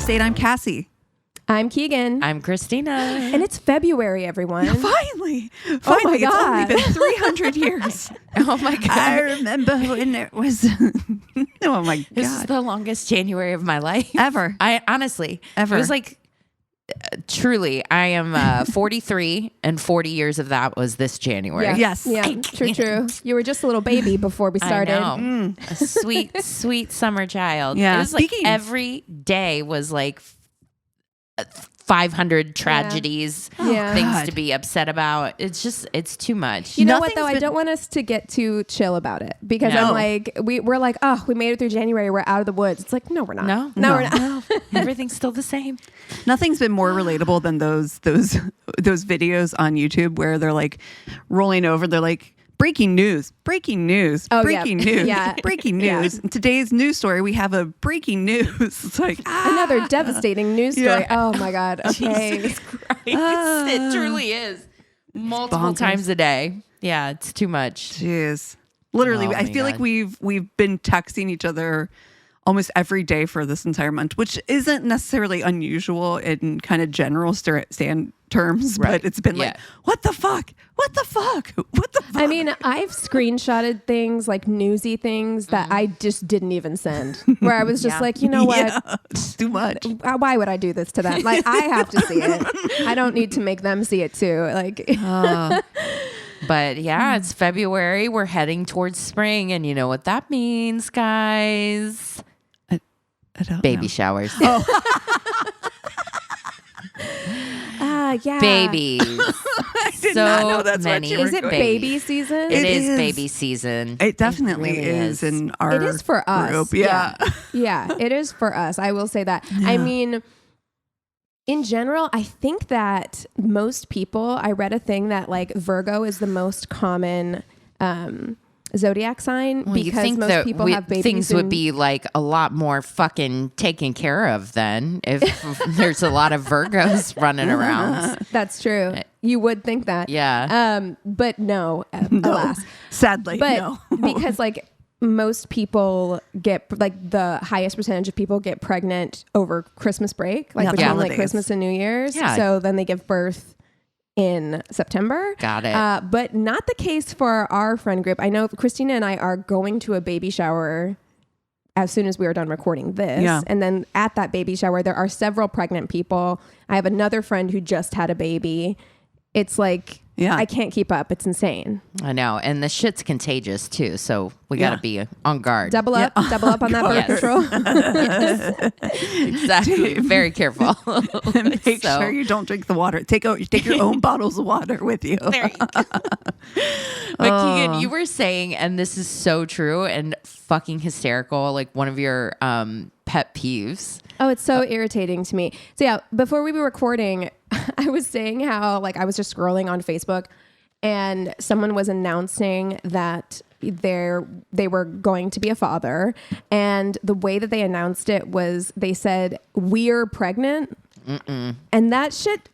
State. I'm Cassie. I'm Keegan. I'm Christina. And it's February, everyone. Finally. Oh my It's only God. been 300 years. Oh my God. I remember when it was, oh my God. This is the longest January of my life. Ever. I honestly, Ever. It was like, truly, I am 43 and 40 years of that was this January. Yeah. Yes. Yeah, true. You were just a little baby before we started. I know. A sweet, sweet summer child. Yeah. It was like Speaking- every day was like 500 tragedies, Yeah. things God. to be upset about. It's just, it's too much. You know what, Nothing's though? I been- don't want us to get too chill about it because No. I'm like, we're like, oh, we made it through January. We're out of the woods. It's like, no, we're not. No. we're not. Everything's still the same. Nothing's been more relatable than those videos on YouTube where they're like rolling over. They're like, breaking news, breaking news, Oh, yeah. breaking news, Yeah. breaking Yeah. news. In today's news story, we have a breaking news. It's like, Another devastating news story. Yeah. Oh, my God. Okay. Jesus Christ. It truly is. Multiple bonkers. times a day. Yeah, it's too much. jeez. Literally, Oh, I my feel like God. we've been texting each other almost every day for this entire month, which isn't necessarily unusual in kind of general stand terms, Right. but it's been like, Yeah. what the fuck? What the fuck? What the fuck? I mean, I've screenshotted things like newsy things that I just didn't even send. Where I was just Yeah. like, you know what? Yeah, it's too much. Why would I do this to them? Like, I have to see it. I don't need to make them see it too. Like, But yeah, it's February. We're heading towards spring. And you know what that means, guys? I don't Baby know. showers. yeah. Babies. I did not know that's what many. you were Is it going- baby season? It It is is. baby season. It definitely really is in our It is for us. group. Yeah. Yeah, it is for us. I will say that. I mean, in general, I think that most people, I read a thing that like Virgo is the most common zodiac sign Well, you because think most that people have babies. things would in- be like a lot more fucking taken care of then if there's a lot of Virgos running around. That's true. You would think that. Yeah. But no, No. alas. Sadly, But no. because like most people get like the highest percentage of people get pregnant over Christmas break, like Yeah, between holidays. like Christmas and New Year's. Yeah. So then they give birth in September. Got it. But not the case for our friend group. I know Christina and I are going to a baby shower as soon as we are done recording this. Yeah. And then at that baby shower, there are several pregnant people. I have another friend who just had a baby. It's like, Yeah. I can't keep up. It's insane. I know. And the shit's contagious too. So we got to be on guard. Double up on that birth Yes. control. Exactly. Very careful. Make So- sure you don't drink the water. Take your own bottles of water with you. There you go. But Keegan, you were saying, and this is so true and fucking hysterical, like one of your pet peeves. Oh, it's so irritating to me. So yeah, before we were recording, I was saying how like I was just scrolling on Facebook and someone was announcing that they were going to be a father, and the way that they announced it was they said, "We're pregnant." And that shit,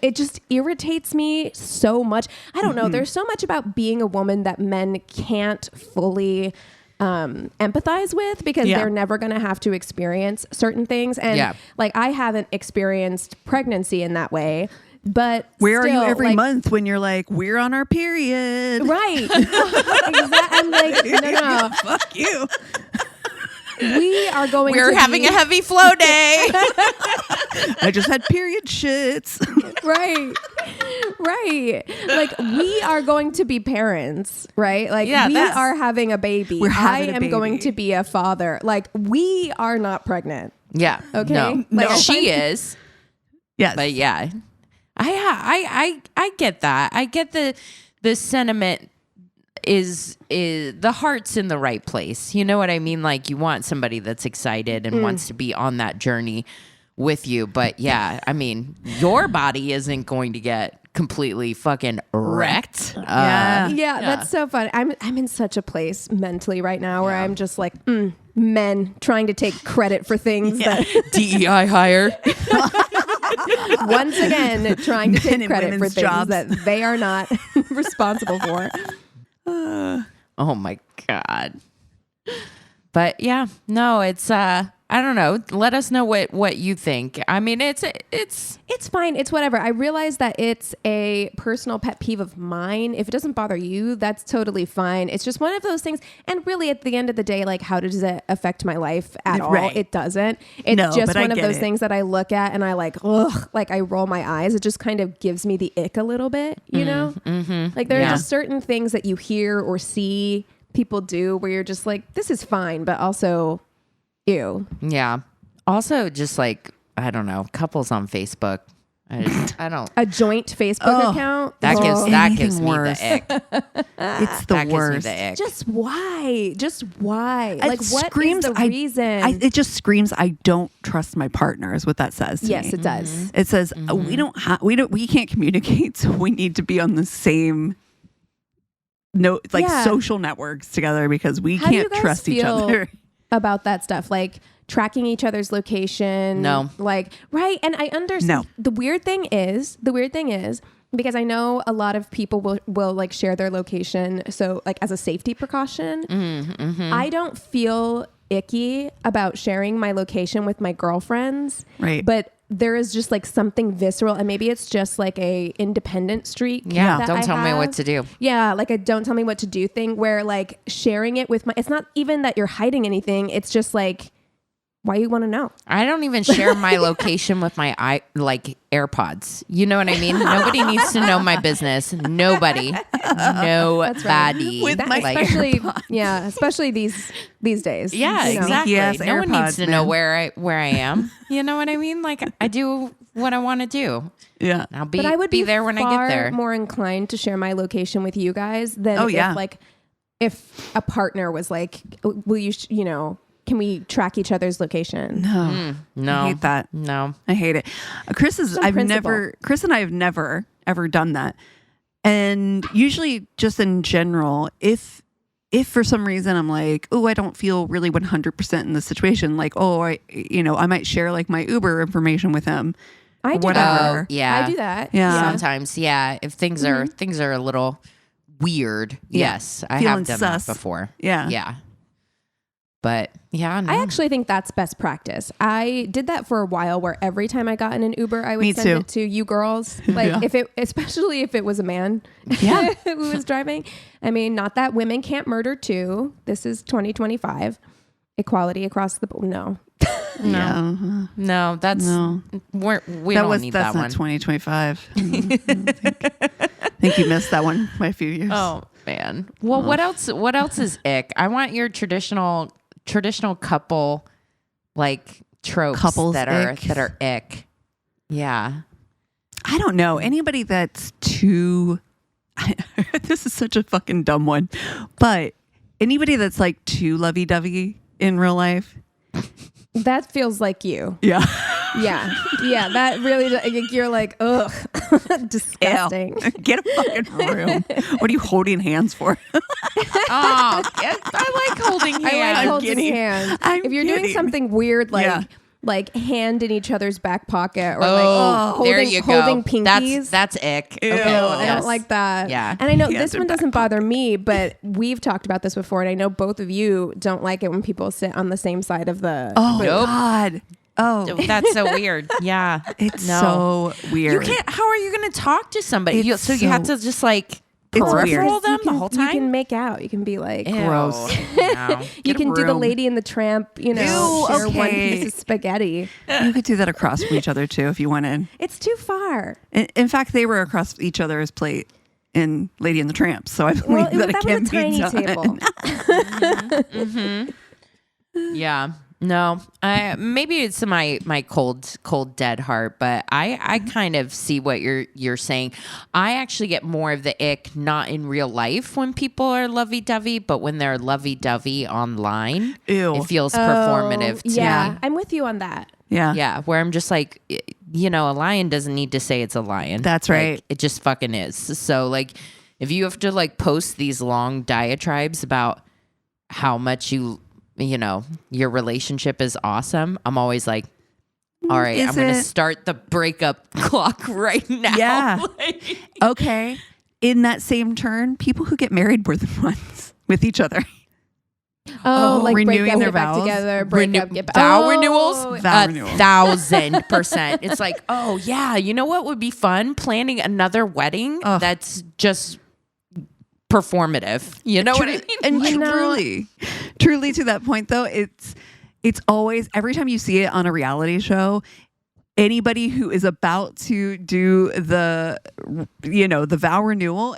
it just irritates me so much. I don't know. There's so much about being a woman that men can't fully empathize with because Yeah. they're never going to have to experience certain things. And Yeah. like, I haven't experienced pregnancy in that way, but Where are you still, every like, month when you're like, we're on our period? Right. I'm like, no. Fuck you. We are going We're to having be, a heavy flow day. I just had period shits. right. Like, we are going to be parents, right? Like, Yeah, we that's- are having a baby. We're having I a am going baby. to be a father. Like, we are not pregnant. Yeah. Okay. No. Like, I She find- is. Yes. But yeah. I get that. I get the sentiment is the heart's in the right place. You know what I mean? Like you want somebody that's excited and wants to be on that journey with you. But yeah, I mean, your body isn't going to get completely fucking wrecked. Yeah, that's so fun. I'm in such a place mentally right now where I'm just like, men trying to take credit for things that DEI hire. once again trying to Men take in credit for women's things jobs. that they are not responsible for. Oh my God. But yeah, no, it's I don't know. Let us know what you think. I mean, it's fine. It's whatever. I realize that it's a personal pet peeve of mine. If it doesn't bother you, that's totally fine. It's just one of those things. And really, at the end of the day, like, how does it affect my life at all? Right. It doesn't. It's No, just but I one of get those it. things that I look at and I like, ugh, like I roll my eyes. It just kind of gives me the ick a little bit, you know? Like there are just certain things that you hear or see people do where you're just like, this is fine, but also, ew. Yeah. Also, just like, I don't know, couples on Facebook. I don't. A joint Facebook account. That gives Anything me worse. the ick. It's the That worst. gives me the ick. Just why? Just why? Like, what screams, is the reason? it just screams, I don't trust my partner is what that says to yes, me. it does. It says we can't communicate, so we need to be on the same social networks together because we How do you can't guys trust each feel other. about that stuff? Like tracking each other's location. No. Like, right. And I understand. No. The weird thing is, because I know a lot of people will like share their location. So like as a safety precaution, I don't feel icky about sharing my location with my girlfriends. Right. But there is just like something visceral, and maybe it's just like a independent streak. Yeah, that don't I tell me what have. to do. Yeah, like a don't tell me what to do thing where like sharing it with it's not even that you're hiding anything. It's just like, why you want to know? I don't even share my location with my AirPods. You know what I mean? Nobody needs to know my business. Nobody. Nobody. With my Especially, especially these days. Yeah, you know? exactly. Yes, No one needs AirPods, to know man. where I am. You know what I mean? Like I do what I want to do. Yeah. I'll be But I would be there when I far get there. more inclined to share my location with you guys than if a partner was like, will you, can we track each other's location? No, I hate that. No. I hate it. Chris and I have never ever done that. And usually just in general, if for some reason I'm like, oh, I don't feel really 100% in this situation, like, oh, I might share like my Uber information with him. I do whatever. Oh, yeah. I do that. Yeah. Sometimes, yeah. If things are a little weird, Yeah. yes, I Feeling have done sus. that before. Yeah. Yeah. But yeah, no. I actually think that's best practice. I did that for a while where every time I got in an Uber, I would Me send too. it to you girls. Like especially if it was a man who was driving. I mean, not that women can't murder too. This is 2025. Equality across the board. No. No, that's we don't need that that's not one. 2025. I think you missed that one by a few years. Oh man. Well, what else is ick? I want your traditional couple like tropes Couples that ick. are ick. Yeah. I don't know. Anybody that's too this is such a fucking dumb one. But anybody that's like too lovey-dovey in real life. That feels like you. Yeah. Yeah. Yeah. That really, you're like, ugh, disgusting. Ew. Get a fucking room. What are you holding hands for? Oh, I like holding hands. I like I'm holding kidding. hands. I'm If you're doing kidding. something weird, Yeah. like hand in each other's back pocket or there you go. holding pinkies. That's ick. Ew. Okay. No, I yes. don't like that. Yeah. And I know Yeah, this they're one doesn't bother me, but we've talked about this before, and I know both of you don't like it when people sit on the same side of the Oh, booth. Nope. God. Oh, That's so weird. Yeah. it's No. so weird. You can't. How are you going to talk to somebody? It's So you have so- to just like It's peripheral weird. them the whole time. You can make out. You can be like, Ew. Gross. No. you Get a can do the room. Lady and the Tramp, Ew, share one okay. piece of spaghetti. You could do that across from each other too if you wanted. It's too far. In fact, they were across each other's plate in Lady and the Tramp, so I believe Well, that it that can was a be tiny done. table. Yeah. No. Maybe it's my cold dead heart, but I kind of see what you're saying. I actually get more of the ick not in real life when people are lovey-dovey, but when they're lovey-dovey online. Ew. It feels performative to Yeah, me. I'm with you on that. Yeah. Yeah, where I'm just like, a lion doesn't need to say it's a lion. That's Like, right. it just fucking is. So like, if you have to like post these long diatribes about how much your relationship is awesome, I'm always like, all right, Is I'm going to it? start the breakup clock right now. Yeah. Like- Okay. In that same turn, people who get married more than once with each other. like renewing break up, their get back vows? together, break up, get back. Vow renewals? Vow renewals. 1,000%. It's like, oh yeah, you know what would be fun? Planning another wedding that's just performative. You know what I mean? And You know- truly to that point though, it's always, every time you see it on a reality show, anybody who is about to do the vow renewal,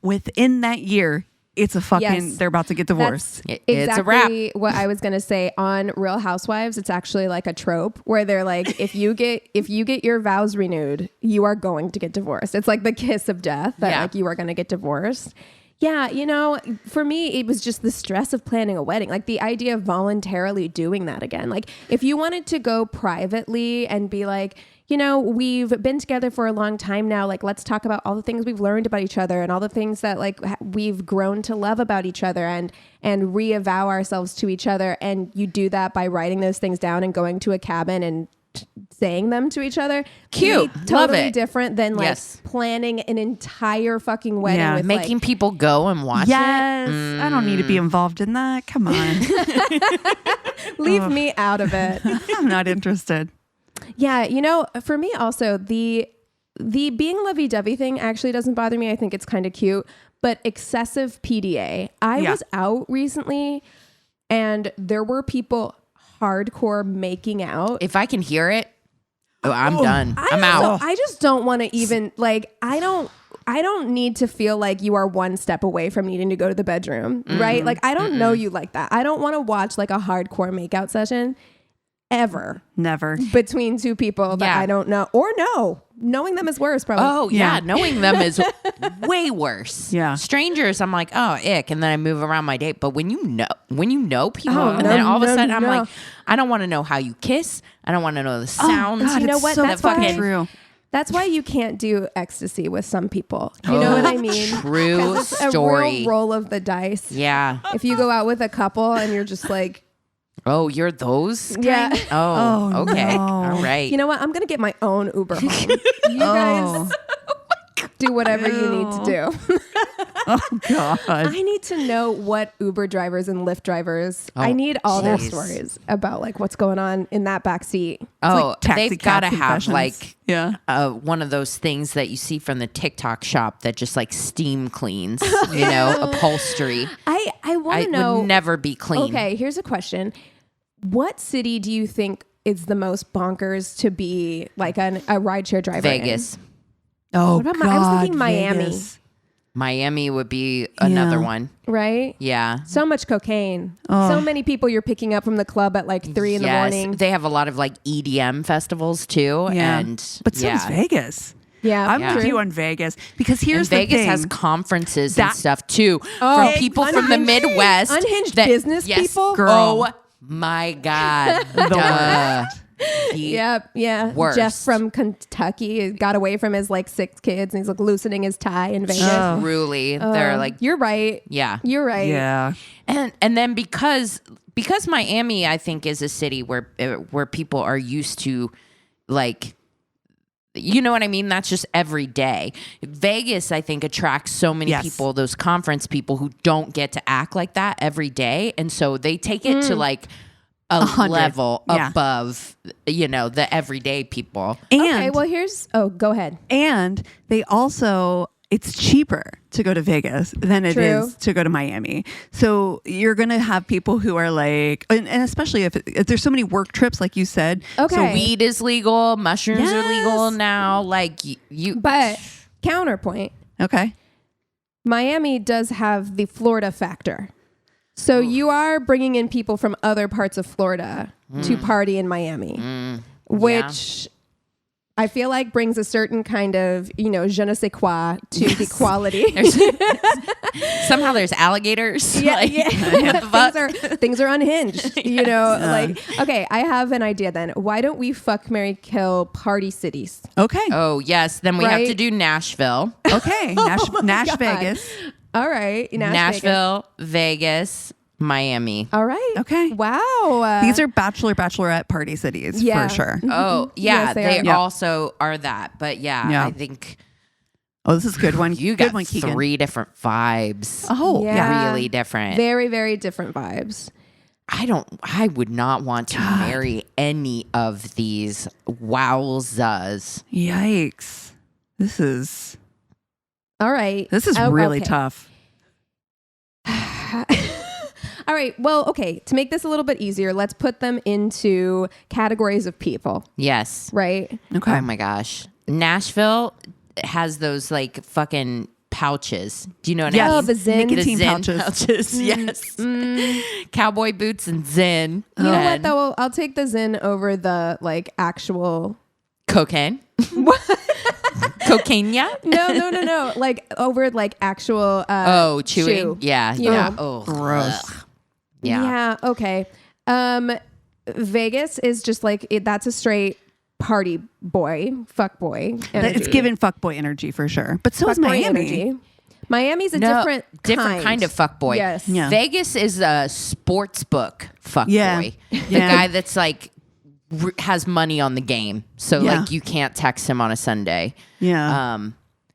within that year, it's a fucking, Yes. they're about to get divorced. It's a wrap. Exactly what I was gonna say on Real Housewives. It's actually like a trope where they're like, if you get your vows renewed, you are going to get divorced. It's like the kiss of death that like you are going to get divorced. Yeah, for me, it was just the stress of planning a wedding, like the idea of voluntarily doing that again. Like if you wanted to go privately and be like, we've been together for a long time now. Like, let's talk about all the things we've learned about each other and all the things that like we've grown to love about each other and reavow ourselves to each other. And you do that by writing those things down and going to a cabin and saying them to each other. Cute. Totally Love it. different than like planning an entire fucking wedding with making people go and watch Yes. it. I don't need to be involved in that. Come on. leave me out of it. I'm not interested. Yeah, for me also, the being lovey-dovey thing actually doesn't bother me. I think it's kind of cute, but excessive PDA. I was out recently and there were people hardcore making out. If I can hear it, I'm done. I'm out. I just don't want to even like, I don't need to feel like you are one step away from needing to go to the bedroom, right? Like, I don't know you like that. I don't want to watch like a hardcore makeout session ever Never. between two people that I don't know or know. Knowing them is worse, probably. Oh yeah, knowing them is way worse. Yeah. Strangers, I'm like, oh, ick, and then I move around my date. But when you know people, Oh, and no, then all of a no, sudden I'm no. like, I don't want to know how you kiss. I don't want to know the sounds. God, You know it's what? so That's fucking why- true. That's why you can't do ecstasy with some people. You know what I mean? True 'Cause it's a story. real roll of the dice. Yeah. If you go out with a couple and you're just like, Oh, you're those kind? Yeah. Oh, Oh, okay. no. All right. you know what? I'm going to get my own Uber home. You guys do whatever you need to do. Oh God. I need to know what Uber drivers and Lyft drivers, I need all their jeez. stories about like what's going on in that back seat. Oh, like taxi they've cab got to have confessions. like Yeah. one of those things that you see from the TikTok shop that just like steam cleans, upholstery. I want I to know. would never be clean. Okay, here's a question. What city do you think is the most bonkers to be like a rideshare driver in? Vegas. Oh What about God. I was thinking Miami. Vegas. Miami would be another Yeah. one. Right? Yeah. So much cocaine. Oh. So many people you're picking up from the club at like 3 in the morning. They have a lot of like EDM festivals too. Yeah. And But so yeah. does Vegas. Yeah. I'm Yeah. with you on Vegas because And here's Vegas the thing. has conferences and That- stuff too Oh, from people from the unhinged- Midwest. unhinged business people? Girl. Oh my God. Duh. The Yep. Yeah. worst. Jeff from Kentucky got away from his like 6 kids and he's like loosening his tie in Vegas. Oh. Truly. They're like, You're right. yeah. You're right. Yeah. And then because Miami, I think, is a city where people are used to, like, you know what I mean? That's just every day. Vegas, I think, attracts so many Yes. people, those conference people who don't get to act like that every day. And so they take it to like a 100. level Yeah. above, the everyday people. And Okay, well go ahead. and they also, it's cheaper to go to Vegas than it True. is to go to Miami. So you're going to have people who are like, and especially if there's so many work trips, like you said. Okay. So weed is legal, mushrooms are legal Yes. now. Like you But counterpoint, Okay. Miami does have the Florida factor. So you are bringing in people from other parts of Florida to party in Miami, which I feel like brings a certain kind of, je ne sais quoi to the quality. somehow there's alligators. Yeah, Like, yeah. what the fuck? things are unhinged. Like, okay, I have an idea then. Why don't we fuck, marry, kill party cities? Okay. Oh yes, then we have to Right? do Nashville, Okay. Nash God. Vegas. All right. Nashville, Vegas, Miami. All right. Okay. Wow. These are bachelorette party cities Yeah. for sure. Oh yeah, Yes, they they are. Yeah. also are that. But yeah, Yeah. I think Oh, this is a good one. You good got one, Keegan. 3 different vibes. Oh, Yeah. Really different. Very, very different vibes. I would not want to marry any of these wowzas. Yikes. This is All right. really okay. tough. All right. Well, okay. To make this a little bit easier, let's put them into categories of people, Yes. right? Okay. Oh my gosh. Nashville has those like fucking pouches. Do you know what I Yes. mean? Oh, the Zyn. Nicotine Zyn pouches. Yes. Cowboy boots and Zyn. You know what And though? I'll take the Zyn over the like actual. cocaine. Cocaine, yeah? No. Like over like actual. Chewing. chew. Yeah. You yeah. know. Oh, Gross. ugh. Yeah. Yeah. Okay. Vegas is just like that's a straight party boy, fuck boy. It's given fuckboy energy for sure. But so is Miami. Miami's a Different different kind of fuckboy. Yes. Yeah. Vegas is a sports book fuckboy. Yeah. The Yeah. guy that's like has money on the game. So Yeah. like you can't text him on a Sunday. Yeah.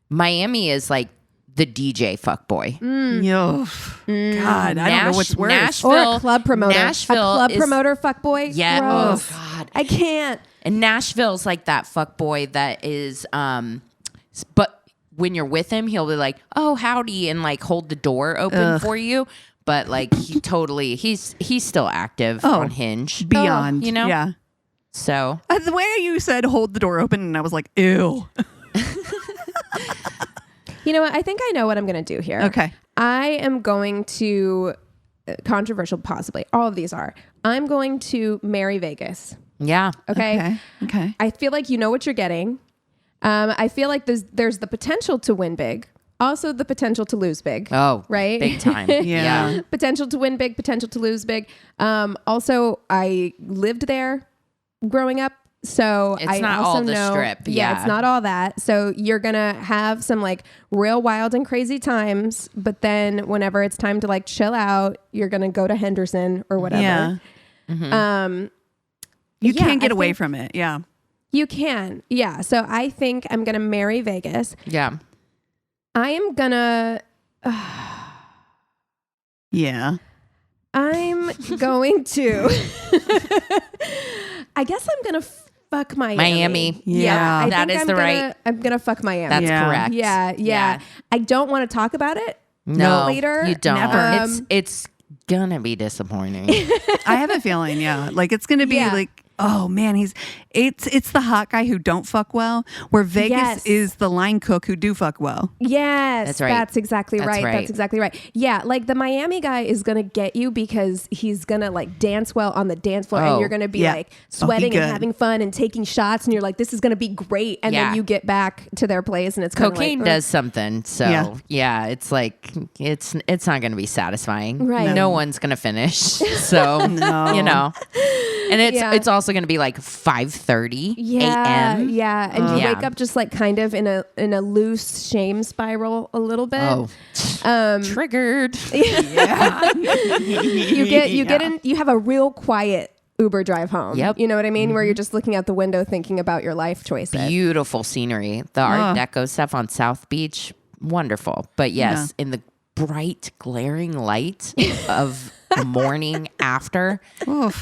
Miami is like the DJ fuckboy. Yo. God, I don't know what's worse. Nashville, Or a club promoter. Nashville a club is- promoter fuckboy. Yeah. Gross. Oh God. I can't. And Nashville's like that fuckboy that is but when you're with him, he'll be like, "Oh, howdy," and like hold the door open for you. But like he's still active on Hinge. Beyond. you know? Yeah. So The way you said hold the door open, and I was like, ew. You know what? I think I know what I'm going to do here. Okay. I am going to controversial, possibly. All of these are. I'm going to marry Vegas. yeah. Okay. Okay. I feel like you know what you're getting. I feel like there's the potential to win big, also the potential to lose big. Oh, right, big time. Yeah. potential to win big, potential to lose big. Also, I lived there growing up, so It's I not also all the know, strip, Yeah, yeah. it's not all that. So you're gonna have some like real wild and crazy times, but then whenever it's time to like chill out, you're gonna go to Henderson or whatever. Yeah. You Yeah, can't get I away think- from it. Yeah. You can. Yeah. So I think I'm going to marry Vegas. Yeah. I am going to, Yeah. I'm going to, I guess I'm going to fuck Miami. Yeah. I That think is the right- I'm going to fuck Miami. That's Yeah. correct. Yeah. I don't want to talk about it. No, later. you don't. Never. It's gonna be disappointing. I have a feeling, yeah. Like it's gonna be Yeah. like, oh man, it's the hot guy who don't fuck well, where Vegas Yes. is the line cook who do fuck well. Yes, That's right. That's exactly That's right. right. That's exactly right. Yeah, like the Miami guy is gonna get you because he's gonna like dance well on the dance floor, and Oh, you're gonna be yeah. like Oh, he sweating and good. having fun and taking shots, and you're like, this is gonna be great. And Yeah. then you get back to their place, and it's kinda Cocaine like, does something. So Yeah. yeah, it's like it's not gonna be satisfying. Right. No one's gonna finish. So No. you know. And Yeah. it's also gonna be like 5:30 a.m. Yeah, and you Yeah. wake up just like kind of in a loose shame spiral a little bit. Oh, triggered. You have a real quiet Uber drive home. Yep. You know what I mean? Where you're just looking out the window thinking about your life choices. Beautiful scenery. The Art Deco stuff on South Beach, wonderful. But yes, in the bright, glaring light of morning after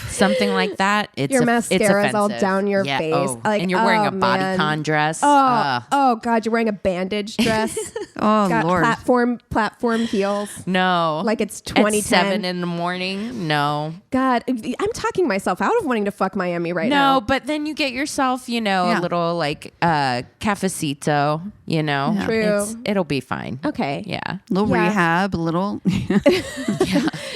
something like that, it's Your it's mascara's all offensive. down your Yeah, face. oh, Like, and you're wearing oh, a man. bodycon dress. Oh God, you're wearing a bandage dress. Oh Got Lord. platform heels. No, Like it's at 2010. 7 in the morning. No, God, I'm talking myself out of wanting to fuck Miami right no. now. But then you get yourself, Yeah. a little like cafecito. Yeah. True. It'll be fine. Okay. Yeah. Little Yeah. rehab, a little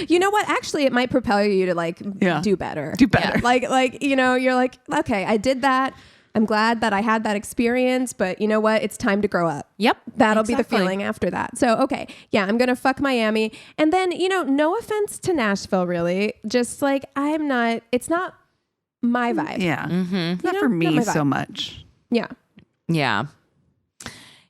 You know what? Actually, it might propel you to like Yeah. do better. Do better. Like you're like, okay, I did that. I'm glad that I had that experience, but you know what? It's time to grow up. Yep. That'll be the Exactly. feeling after that. So, okay. Yeah, I'm going to fuck Miami. And then, no offense to Nashville, really. Just like, it's not my vibe. yeah. Mm-hmm. Not for not me my so vibe. much. Yeah. Yeah.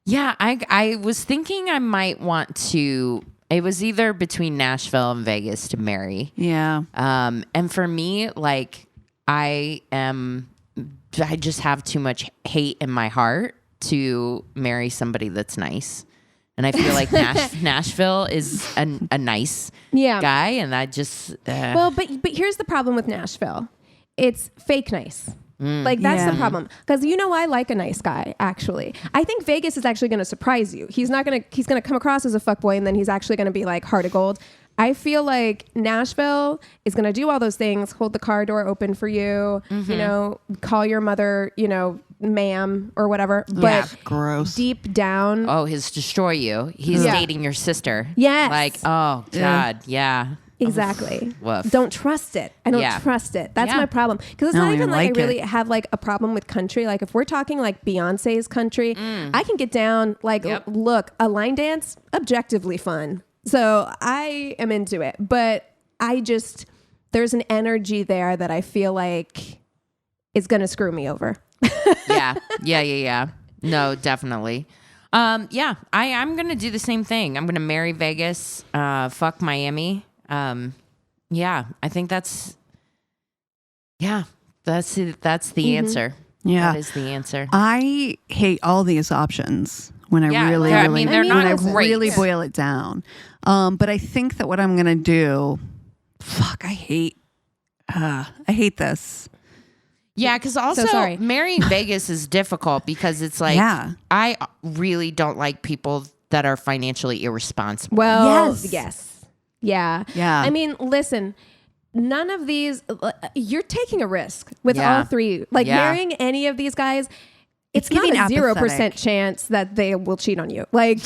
Yeah, I was thinking I might want to. It was either between Nashville and Vegas to marry. Yeah. And for me, like I just have too much hate in my heart to marry somebody that's nice. And I feel like Nashville is a nice guy, and I just well, but here's the problem with Nashville: it's fake nice. Like that's the problem. Because I like a nice guy. Actually, I think Vegas is actually going to surprise you. He's going to come across as a fuckboy, and then he's actually going to be like heart of gold. I feel like Nashville is going to do all those things, hold the car door open for you, call your mother, ma'am or whatever. But gross. Deep down. Oh, he's destroy you. He's dating your sister. Yes. Like, oh God. Yeah. Exactly. Woof. Don't trust it. I don't trust it. That's my problem. Because it's not even like I really have like a problem with country. Like if we're talking like Beyonce's country, I can get down like, look, a line dance, objectively fun. So I am into it, but there's an energy there that I feel like is going to screw me over. Yeah. No, definitely. I'm going to do the same thing. I'm going to marry Vegas, fuck Miami. I think that's the answer. Yeah. That is the answer. I hate all these options when I really boil it down. But I think that what I'm going to do, I hate this. Yeah, because also marrying Vegas is difficult because it's like, I really don't like people that are financially irresponsible. Well, yes. Yeah. I mean, listen, none of these, you're taking a risk with all three. Like marrying any of these guys, it's not a 0% chance that they will cheat on you. Like,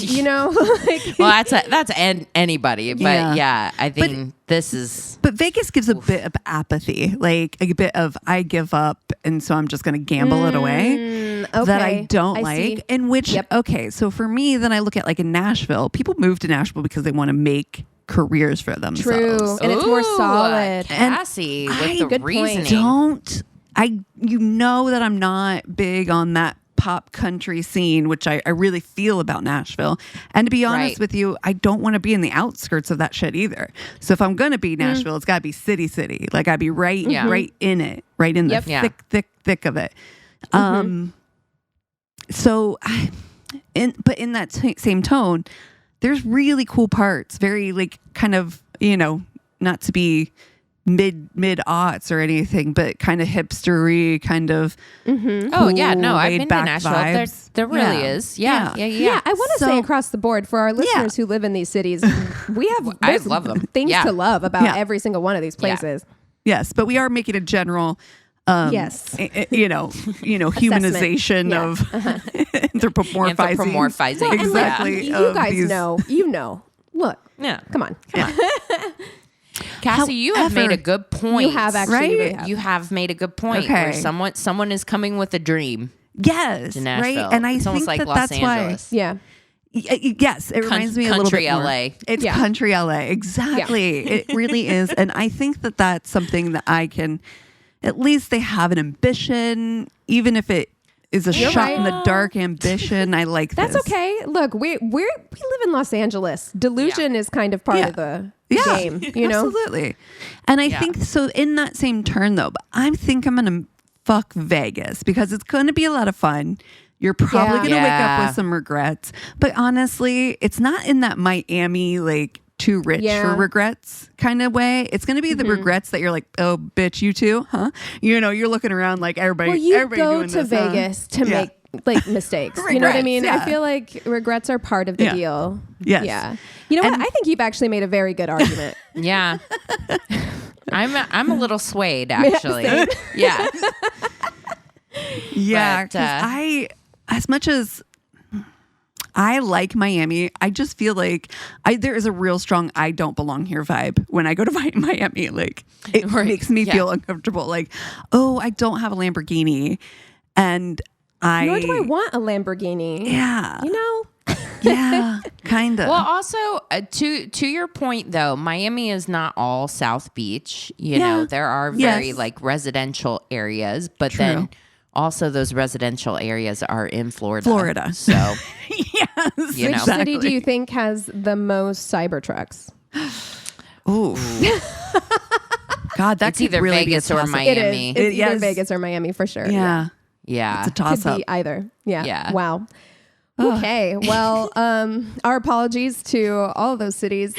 well, that's anybody. But I think this is. But Vegas gives a bit of apathy, like a bit of I give up, and so I'm just going to gamble it away. That I don't like. See. In which, so for me, then I look at like in Nashville, people move to Nashville because they want to make careers for themselves. True, and it's more solid. Cassie with the reasoning. You know that I'm not big on that pop country scene, which I really feel about Nashville. And to be honest with you, I don't want to be in the outskirts of that shit either. So if I'm going to be Nashville, it's got to be city. Like I'd be right in it, right in the thick of it. But in that same tone, there's really cool parts, very like kind of, not to be mid-aughts or anything, but kind of hipstery, kind of cool, I've been to Nashville. Vibes. There really is. Yeah. I want to say across the board for our listeners who live in these cities, I love them. Things to love about every single one of these places. Yes, but we are making a general humanization of anthropomorphizing. Well, exactly. You guys know. Look. Yeah. Come on. Cassie, you have made a good point. You have actually. Right? You have made a good point. Where someone is coming with a dream. Yes, to Nashville. Right, and I it's think almost like that's Angeles. why. Yeah. Yes, it reminds me a little bit more. LA. It's country LA. Exactly. Yeah. It really is, and I think that that's something that I can. At least they have an ambition, even if it is a shot in the dark ambition. I like that's this. Okay. Look, we live in Los Angeles. Delusion is kind of part of the game, Absolutely. And I think so in that same turn though, but I think I'm going to fuck Vegas because it's going to be a lot of fun. You're probably going to wake up with some regrets, but honestly, it's not in that Miami, like too rich for regrets kind of way. It's going to be the regrets that you're like, oh, bitch, you too, huh? You're looking around like everybody. Well, you everybody go doing to this, Vegas to make like mistakes. You know what I mean? I feel like regrets are part of the deal. Yes. Yeah. You know what? I think you've actually made a very good argument. Yeah. I'm a little swayed actually. Yeah. Yeah. Because as much as I like Miami, I just feel like there is a real strong I don't belong here vibe when I go to Miami. Like it makes me feel uncomfortable. Like, oh, I don't have a Lamborghini, and nor do I want a Lamborghini. Yeah, yeah, kind of. Well, also to your point though, Miami is not all South Beach. You know, there are very like residential areas, but then. Also, those residential areas are in Florida. So, yes. Which city do you think has the most Cybertrucks? Ooh. God, that's either really Vegas or Miami. It's either Vegas or Miami for sure. Yeah. Yeah. It's a toss Could up. be either. Yeah. Yeah. Wow. Okay. Well, our apologies to all of those cities.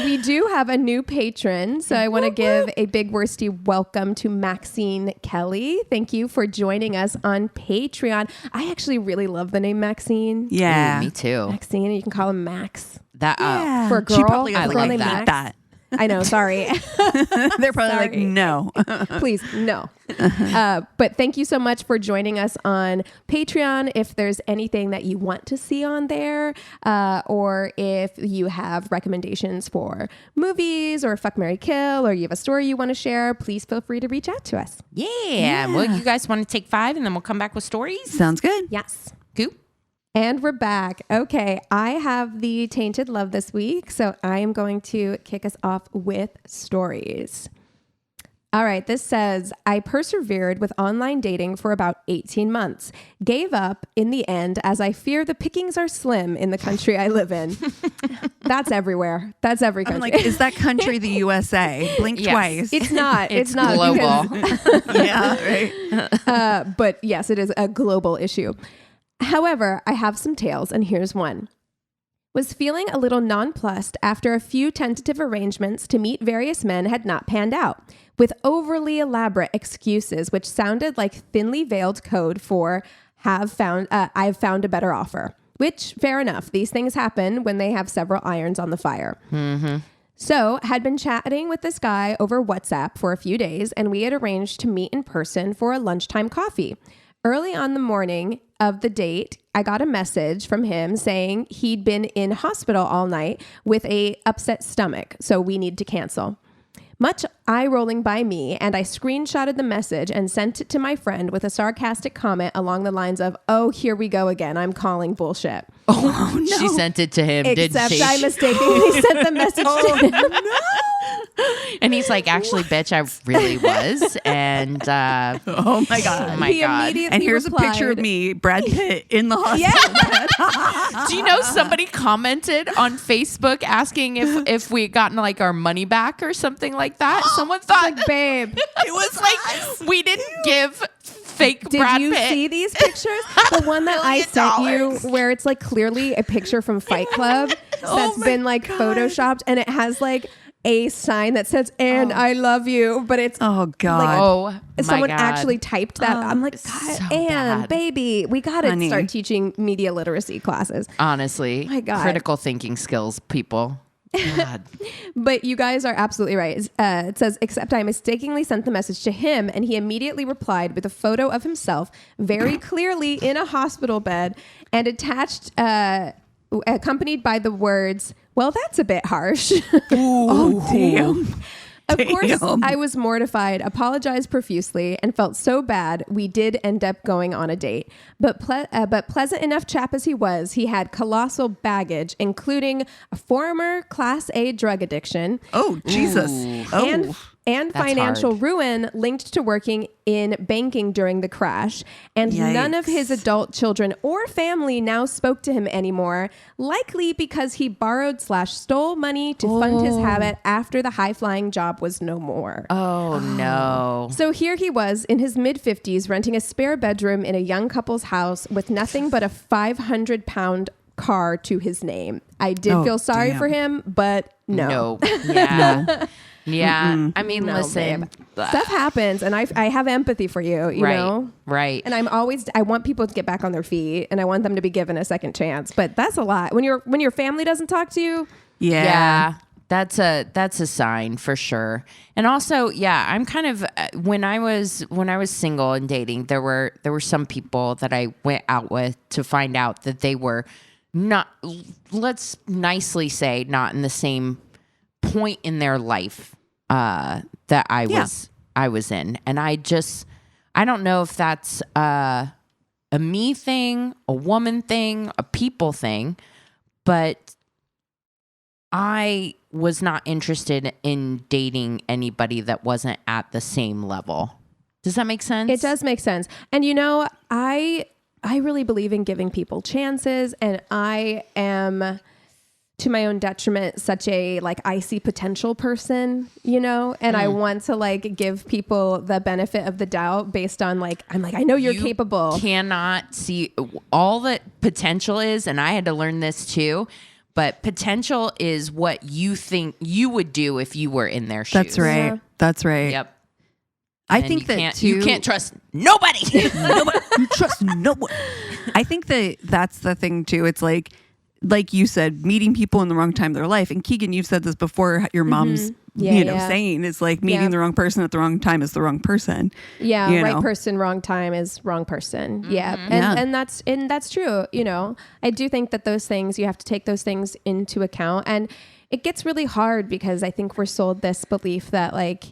We do have a new patron, so I want to give a big worsty welcome to Maxine Kelly. Thank you for joining us on Patreon. I actually really love the name Maxine. Yeah. Ooh, me too. Maxine, you can call him Max. That Yeah. For a girl, She probably a doesn't girl like named that. Max. I know, sorry. They're probably like, Sorry. no. Please, no. But thank you so much for joining us on Patreon. If there's anything that you want to see on there, or if you have recommendations for movies or Fuck, Marry, Kill, or you have a story you want to share, please feel free to reach out to us. Yeah. Well, you guys want to take 5 and then we'll come back with stories? Sounds good. Yes. Cool. And we're back. Okay, I have the Tainted Love this week, so I am going to kick us off with stories. All right, this says, I persevered with online dating for about 18 months. Gave up in the end as I fear the pickings are slim in the country I live in. That's everywhere. That's every I'm country. like, is that country the USA? Blink Yes. twice. It's not. It's not global. yeah, right. But yes, it is a global issue. However, I have some tales, and here's one. Was feeling a little nonplussed after a few tentative arrangements to meet various men had not panned out, with overly elaborate excuses which sounded like thinly veiled code for I've found a better offer. Which, fair enough, these things happen when they have several irons on the fire. Mm-hmm. So, had been chatting with this guy over WhatsApp for a few days, and we had arranged to meet in person for a lunchtime coffee. Early on the morning of the date, I got a message from him saying he'd been in hospital all night with a upset stomach, so we need to cancel. Much eye rolling by me, and I screenshotted the message and sent it to my friend with a sarcastic comment along the lines of, "Oh, here we go again. I'm calling bullshit." Oh, no. She sent it to him, didn't Except she? I mistakenly sent the message to him. And he's like, actually, bitch, I really was. And Oh my God. oh my He God. immediately And here's replied, a picture of me, Brad Pitt, in the hospital. Do you know somebody commented on Facebook asking if we had gotten like our money back or something like that? Someone thought Like, babe, it was like we didn't give fake did Brad you Pitt. see these pictures? The one that I sent you where it's like clearly a picture from Fight Club that's been like photoshopped, and it has like a sign that says, "And I love you," but it's Oh God. Oh my someone God. actually typed that. I'm like, God, so Anne, bad. baby, we got to Honey. start teaching media literacy classes. Honestly, My God. critical thinking skills, people. God. But you guys are absolutely right. It says, except I mistakenly sent the message to him, and he immediately replied with a photo of himself very clearly in a hospital bed and attached, accompanied by the words, "Well, that's a bit harsh." Oh, damn. Of course, Damn. I was mortified, apologized profusely, and felt so bad we did end up going on a date. But pleasant enough chap as he was, he had colossal baggage, including a former Class A drug addiction. Oh, Jesus. Oh. And That's financial hard. ruin linked to working in banking during the crash. And none of his Yikes. adult children or family now spoke to him anymore, likely because he borrowed/stole money to fund his habit after the high-flying job was no more. Oh no. So here he was in his mid-50s renting a spare bedroom in a young couple's house with nothing but a 500-pound car to his name. I did Oh, feel sorry damn. for him, but no. Yeah. Yeah. I mean, No, listen. babe. Stuff happens, and I have empathy for you, you Right. know? Right. And I want people to get back on their feet, and I want them to be given a second chance. But that's a lot. When your family doesn't talk to you, Yeah. That's a sign for sure. And also, yeah, I'm kind of when I was single and dating, there were some people that I went out with to find out that they were not, let's nicely say, not in the same point in their life that I was in. And I don't know if that's a me thing, a woman thing, a people thing, but I was not interested in dating anybody that wasn't at the same level. Does that make sense? it does make sense. And you know, I really believe in giving people chances, and I am to my own detriment, such a like I see potential person, you know, and I want to like give people the benefit of the doubt based on like, I'm like, I know you're capable. Cannot see all that potential is. And I had to learn this too, but potential is what you think you would do if you were in their shoes. That's right. Yeah. That's right. Yep. I And think that you can't trust nobody. Nobody. You trust no one. I think that that's the thing too. It's like you said, meeting people in the wrong time of their life. And Keegan, you've said this before. Your mom's, saying is like meeting the wrong person at the wrong time is the wrong person. Yeah, you right know? person, wrong time is wrong person. Yeah, Yeah. and that's true. You know, I do think that those things you have to take those things into account, and it gets really hard because I think we're sold this belief that like.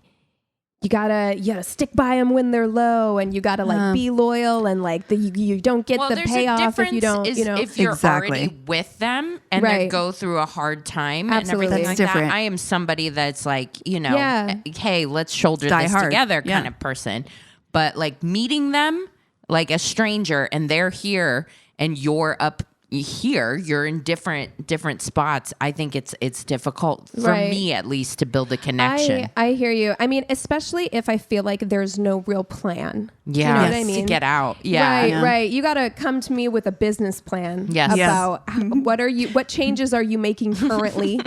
You gotta stick by them when they're low, and you gotta like be loyal, and like you don't get the payoff if you don't. You know, if you're already with them and they go through a hard time and everything like that. I am somebody that's like, you know, hey, let's shoulder this together kind of person. But like meeting them like a stranger, and they're here, and you're up here, you're in different spots. I think it's difficult for me at least to build a connection. I hear you. I mean, especially if I feel like there's no real plan. Yeah, you know what I mean? To get out. Yeah, right. You got to come to me with a business plan. Yes. About what changes are you making currently?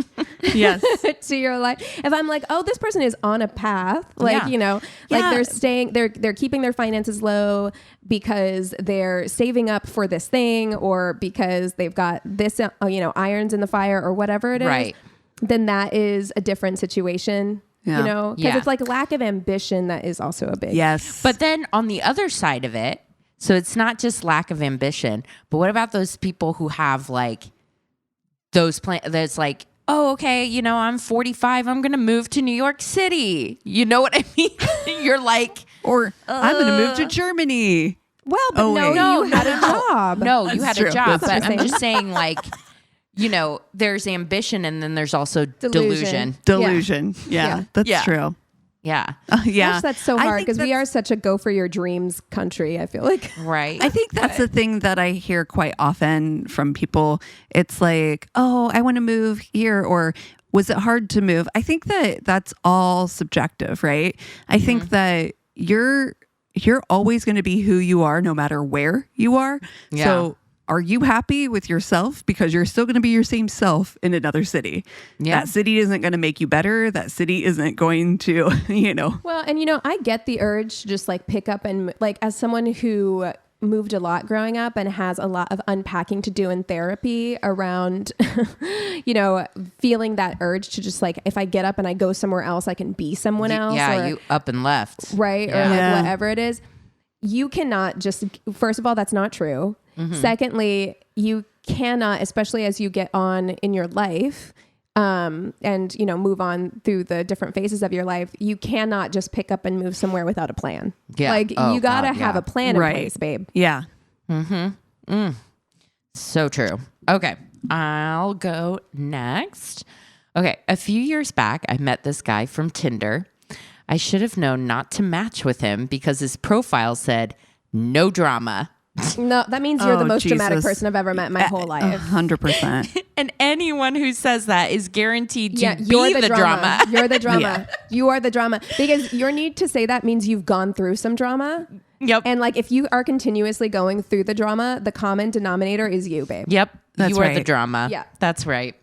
Yes. To your life. If I'm like, oh, this person is on a path, like you know, like they're keeping their finances low because they're saving up for this thing, or because they've got this, irons in the fire, or whatever it is. Right. Then that is a different situation. Yeah. You know, because it's like lack of ambition that is also a big. Yes. But then on the other side of it, so it's not just lack of ambition, but what about those people who have like those plans that's like, oh, okay, you know, I'm 45, I'm going to move to New York City. You know what I mean? You're like, or I'm going to move to Germany. Well, but you had a job. No, you That's had true. a job. That's But I'm just saying, like, you know, there's ambition, and then there's also delusion. Delusion. Yeah. That's true. Yeah. Gosh, that's so I hard think because we are such a go for your dreams country, I feel like. Right. I think that's the thing that I hear quite often from people. It's like, oh, I want to move here, or was it hard to move? I think that that's all subjective, right? I think that you're always going to be who you are no matter where you are. Yeah. So are you happy with yourself? Because you're still going to be your same self in another city. Yeah. That city isn't going to make you better. That city isn't going to, Well, and I get the urge to just like pick up and like, as someone who moved a lot growing up and has a lot of unpacking to do in therapy around, feeling that urge to just like, if I get up and I go somewhere else, I can be someone else. Yeah, you up and left. Right. Yeah. Or like whatever it is. You cannot just, first of all, that's not true. Secondly, you cannot, especially as you get on in your life, and move on through the different phases of your life, you cannot just pick up and move somewhere without a plan. Yeah. Like you gotta have a plan in place, babe. Yeah. So true. Okay. I'll go next. Okay. A few years back, I met this guy from Tinder. I should have known not to match with him because his profile said no drama. No, that means you're the most dramatic Jesus. person I've ever met in my whole life. 100%. And anyone who says that is guaranteed to you're be the drama. You're the drama. You are the drama. Because your need to say that means you've gone through some drama. Yep. And like if you are continuously going through the drama, the common denominator is you, babe. Yep. That's you are the right. drama. Yeah. That's right.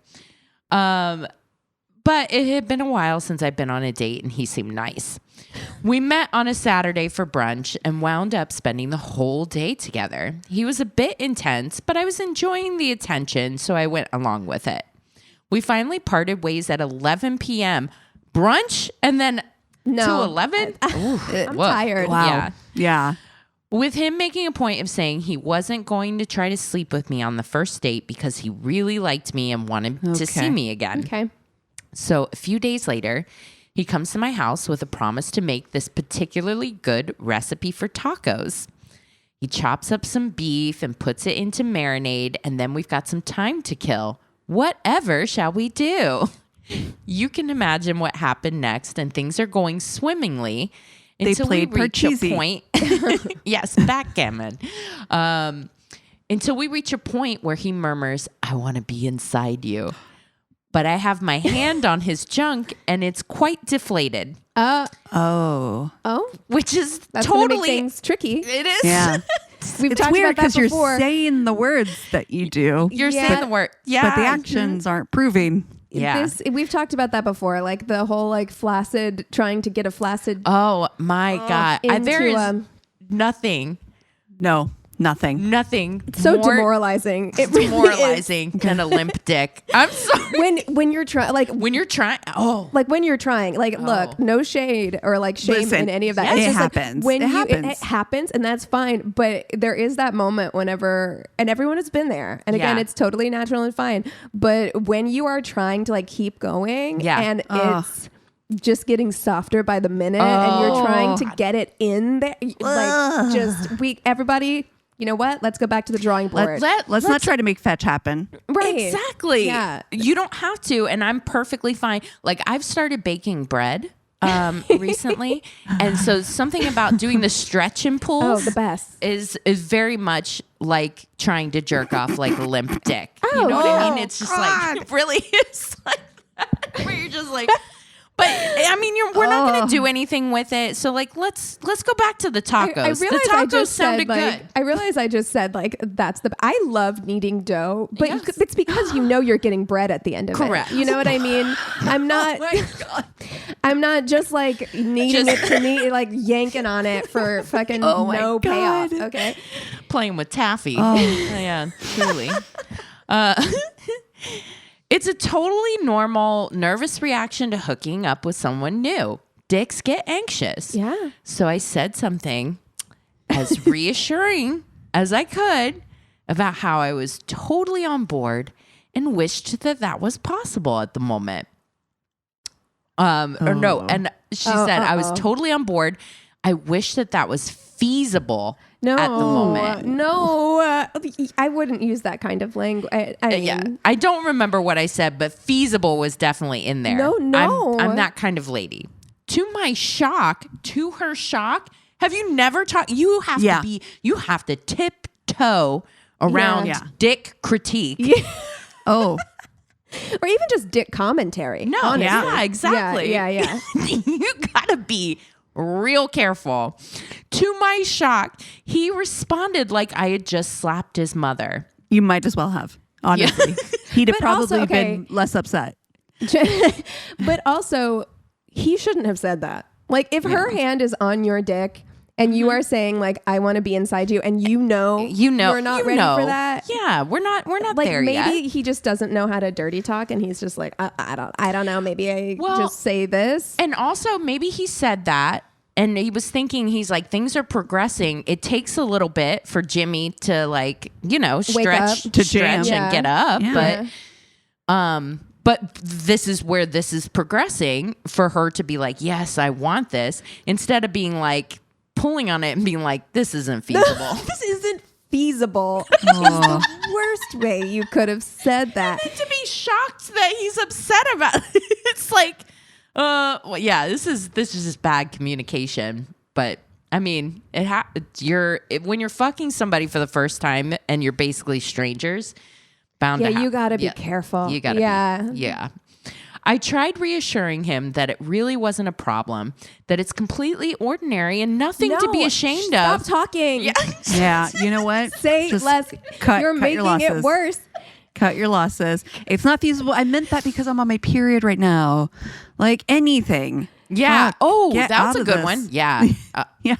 But it had been a while since I'd been on a date, and he seemed nice. We met on a Saturday for brunch and wound up spending the whole day together. He was a bit intense, but I was enjoying the attention, so I went along with it. We finally parted ways at 11 p.m. Brunch and then to 11? I'm tired. Wow. Yeah. Yeah. With him making a point of saying he wasn't going to try to sleep with me on the first date because he really liked me and wanted to see me again. Okay. So a few days later, he comes to my house with a promise to make this particularly good recipe for tacos. He chops up some beef and puts it into marinade, and then we've got some time to kill. Whatever shall we do? You can imagine what happened next, and things are going swimmingly until we played reach a Parcheesi. point. Yes, backgammon. Until we reach a point where he murmurs, "I want to be inside you." but I have my hand on his junk and it's quite deflated. Oh. Which is That's gonna totally make things tricky. It is. Yeah. We've It's talked weird about that because before. you're saying the words that you do, You're Yeah. saying the word. Yeah. but the actions aren't proving. Yeah. We've talked about that before, like the whole like flaccid, trying to get a flaccid Oh my God. There into, is nothing No, nothing. so more demoralizing. It really is. demoralizing than a limp dick. I'm sorry. When you're trying, like When you're trying, look, no shade or like shame Listen, in any of that. yes, It's it just like happens. when It you happens. it happens, and that's fine. But there is that moment whenever, and everyone has been there. And again, Yeah. it's totally natural and fine. But when you are trying to like keep going, Yeah. and it's just getting softer by the minute, and you're trying to get it in there, like everybody. You know what? Let's go back to the drawing board. Let's not try to make fetch happen. Right. Exactly. Yeah. You don't have to, and I'm perfectly fine. Like I've started baking bread recently, and so something about doing the stretch and pulls Oh, the best. is very much like trying to jerk off like a limp dick. You know what I mean? It's just like it really is like that, where you're just like. But I mean, we're not going to do anything with it. So like, let's go back to the tacos. I The realize tacos sounded like, good. I realize I just said like I love kneading dough, but Yes. it's because you know you're getting bread at the end of Correct. it. You know what I mean? I'm not. Oh my God. I'm not just like kneading it to me, like yanking on it for fucking Oh my no God. payoff. Okay. Playing with taffy. Yeah, truly. It's a totally normal nervous reaction to hooking up with someone new. Dicks get anxious. Yeah. So I said something as reassuring as I could about how I was totally on board and wished that was possible at the moment. Or no, and she said I was totally on board. I wish that was feasible No, at the moment. No, I wouldn't use that kind of language. I mean, Yeah, I don't remember what I said, but feasible was definitely in there. No. I'm that kind of lady. To her shock, have you never talked? You have to tiptoe around Yeah. dick critique. Oh, or even just dick commentary. No, honestly. yeah, exactly. Yeah. You gotta be real careful. To my shock, he responded like I had just slapped his mother. you might as well have. Honestly, he'd have But also, probably okay. been less upset. But also, he shouldn't have said that. Like, if her hand is on your dick and you are saying like, "I want to be inside you," and you're not ready for that. Yeah, we're not Like there yet. maybe he just doesn't know how to dirty talk, and he's just like, I don't know. Maybe I just say this. And also, maybe he said that, and he was thinking, he's like, things are progressing. It takes a little bit for Jimmy to like, stretch, up. To jam. and get up, Yeah. But this is where this is progressing for her to be like, yes, I want this, instead of being like pulling on it and being like, this isn't feasible. This isn't feasible. It's the worst way you could have said that. To be shocked that he's upset about it. It's like, this is just bad communication. But I mean, when you're fucking somebody for the first time and you're basically strangers, bound to You got to be careful. You gotta be. Yeah. I tried reassuring him that it really wasn't a problem, that it's completely ordinary and nothing to be ashamed of. Stop talking. Yeah, you know what? Say Just less. cut You're your making it losses. worse. Cut your losses. It's not feasible. I meant that because I'm on my period right now. Like anything. Yeah. Fuck, Oh, get that was out a of good this. one. Yeah. Yeah.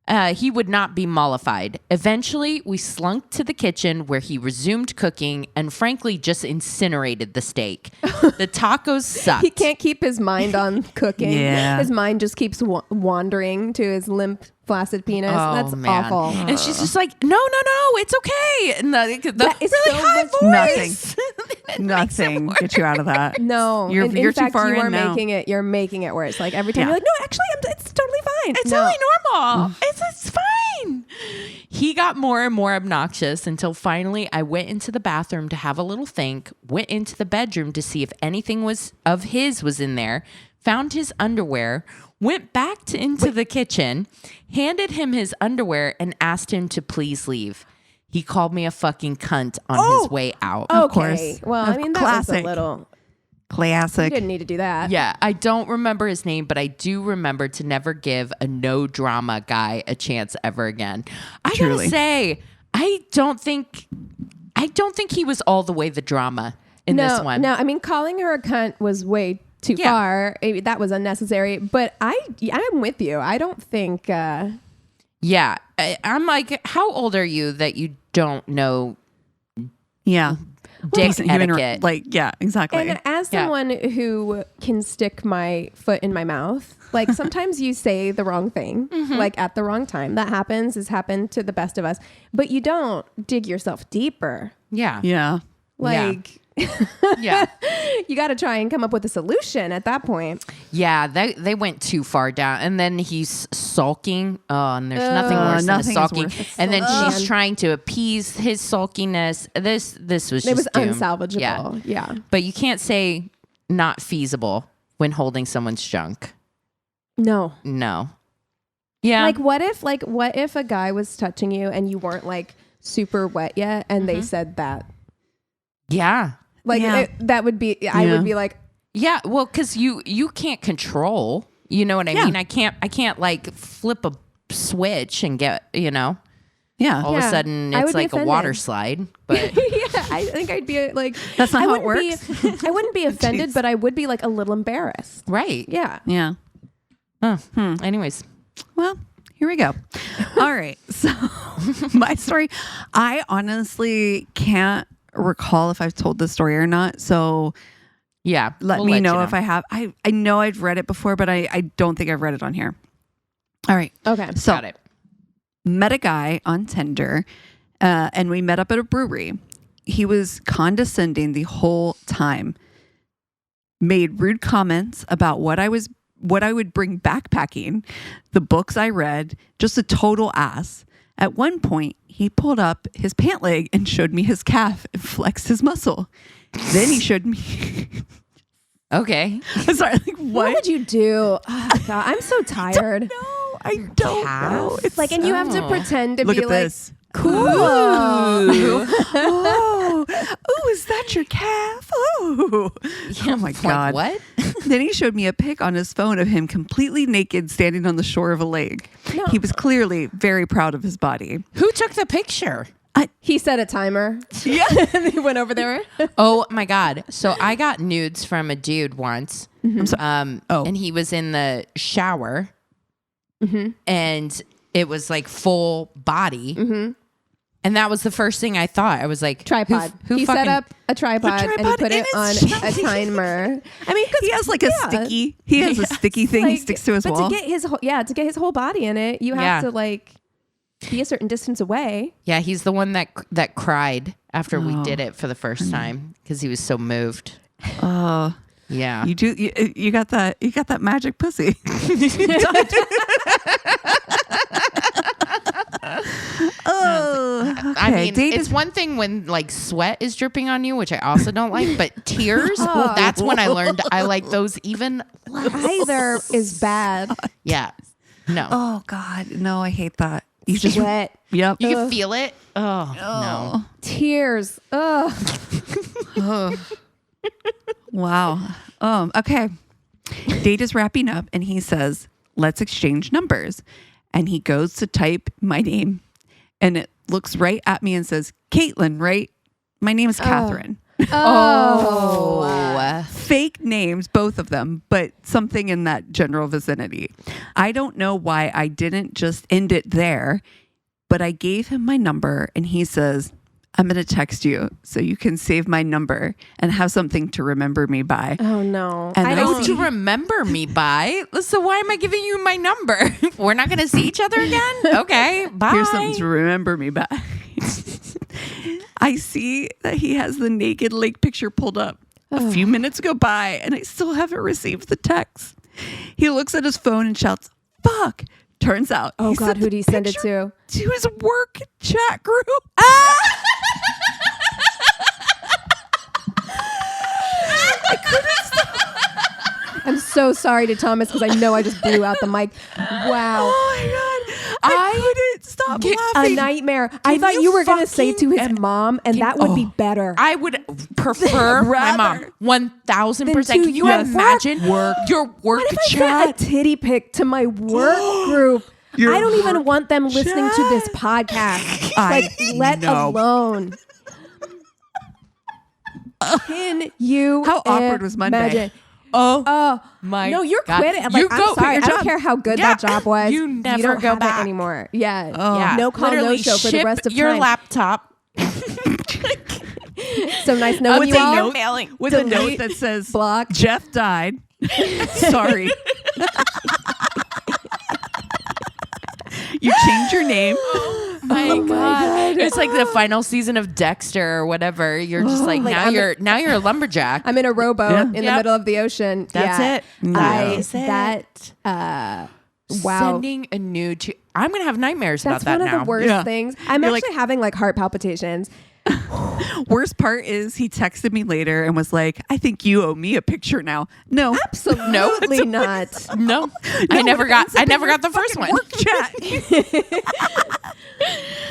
Yeah. He would not be mollified. Eventually, we slunk to the kitchen where he resumed cooking and frankly just incinerated the steak. The tacos sucked. He can't keep his mind on cooking. Yeah. His mind just keeps wandering to his limp, flaccid penis. Oh, That's man. awful. And she's just like, no, it's okay. And the That is really so high much- voice. Nothing. Get you out of that. No, You're in too fact, far you are in now. you're making it worse. Like every time Yeah. you're like, no, actually, it's totally fine. It's No. totally normal. It's fine. He got more and more obnoxious until finally I went into the bathroom to have a little think, went into the bedroom to see if anything was in there, found his underwear, went back into the kitchen, handed him his underwear, and asked him to please leave. He called me a fucking cunt on his way out. Okay. Of course. Well, I mean, that was Classic. a little. You Classic. didn't need to do that. Yeah, I don't remember his name, but I do remember to never give a no drama guy a chance ever again. I Truly. gotta say, I don't think he was all the way the drama in this one. No, I mean, calling her a cunt was way too Yeah. far. That was unnecessary. But I'm with you. I don't think. Yeah, I'm like, how old are you that you don't know Yeah. dick Decent human etiquette? yeah, exactly. And as Yeah. someone who can stick my foot in my mouth, like sometimes you say the wrong thing, like at the wrong time. That has happened to the best of us. But you don't dig yourself deeper. Yeah, yeah. Like yeah. you got to try and come up with a solution at that point. Yeah, they went too far down. And then he's sulking. Oh, and there's nothing worse than a nothing is sulking. worse. And then Ugh. she's trying to appease his sulkiness. This was just It was doomed. unsalvageable. Yeah. But you can't say not feasible when holding someone's junk. No. No. Yeah. Like what if a guy was touching you and you weren't like super wet yet and they said that? yeah. Like Yeah. that would be I would be like, Yeah. Well, because you can't control. You know what I mean? I can't like flip a switch and get, Yeah. all of Yeah. a sudden I it's would be like a water offended. slide. But yeah, I think I'd be like That's not I how it wouldn't works? I wouldn't be offended, but I would be like a little embarrassed. right. Yeah. Yeah. Anyways. Well, here we go. All right. So my story, I honestly can't recall if I've told this story or not. So Yeah. let we'll me you know if I have. I know I've read it before, but I don't think I've read it on here. All right. Okay. So Got it. met a guy on Tinder and we met up at a brewery. He was condescending the whole time, made rude comments about what I would bring backpacking, the books I read, just a total ass. At one point, he pulled up his pant leg and showed me his calf and flexed his muscle. Then he showed me. Okay. I'm sorry, like What what? would you do? Oh, God, I'm so tired. No, I don't know. It's Like, and you have to pretend to look be at like, this. cool. Oh, is that your calf? Oh, oh my Like, God. what? Then he showed me a pic on his phone of him completely naked standing on the shore of a lake. No. He was clearly very proud of his body. Who took the picture? He set a timer. Yeah. And he went over there. Oh my God. So I got nudes from a dude once. And he was in the shower and it was like full body. And that was the first thing I thought. I was like, Tripod. Who he fucking, set up a tripod and he tripod put in it his on shower. a timer. I mean, 'cause He has like a sticky. He has a sticky thing he like, sticks to his but wall. to get his whole body in it, you have Yeah. to like be a certain distance away. Yeah, he's the one that cried after we did it for the first time because he was so moved. Oh, Yeah. you got that. You got that magic pussy. Oh, okay. I mean, Date it's is- one thing when like sweat is dripping on you, which I also don't like, but tears, that's when I learned I like those even less. Either is bad. Yeah. No. Oh God, no! I hate that. You just Sweat. Yep. You can feel it. Oh, Tears. Ugh. Wow. Okay. Date is wrapping up and he says, let's exchange numbers. And he goes to type my name and it looks right at me and says, Caitlin, right? My name is Catherine. no. Fake names, both of them, but something in that general vicinity. I don't know why I didn't just end it there, but I gave him my number and he says, I'm going to text you so you can save my number and have something to remember me by. Oh no. And I I don't see- To remember me by. So why am I giving you my number? We're not going to see each other again? Okay, bye. Here's something to remember me by. I see that he has the naked lake picture pulled up. A few minutes go by and I still haven't received the text. He looks at his phone and shouts, fuck. Turns out. Oh he God, sent who'd the he send it picture to? to his work chat group. I'm so sorry to Thomas because I know I just blew out the mic. Wow. Oh my God. I couldn't stop Stop a laughing. nightmare. I thought you were going to say to his fucking- mom, and that would be better. I would prefer my mom 1,000%. Than to Can you your imagine your work What if I chat? sent a titty pic to my work group? Your I don't even work want them listening to this chat? podcast. I let know. alone. Can you? How awkward was Monday? imagine? Oh my No, you're God. quitting. I'm You like, I'm go quit sorry. your I don't job. care how good Yeah. that job was. You never don't go have back it anymore. Yeah. Oh. No call, no Literally show for the ship rest of your time. laptop. So nice knowing With you a all. note, mailing. with a Delete, note that says block. Jeff died. Sorry. You changed your name. My God. It's like the final season of Dexter or whatever. You're just like, Like, now you're a lumberjack. I'm in a rowboat Yeah. in the Yep. middle of the ocean. That's Yeah. it. Wow. Sending a nude to I'm gonna have nightmares That's about that one of now. the worst Yeah. things. I'm You're actually having like heart palpitations. Worst part is he texted me later and was like, I think you owe me a picture now. No. Absolutely not. No, I never it got ends up in your the first one. Work chat.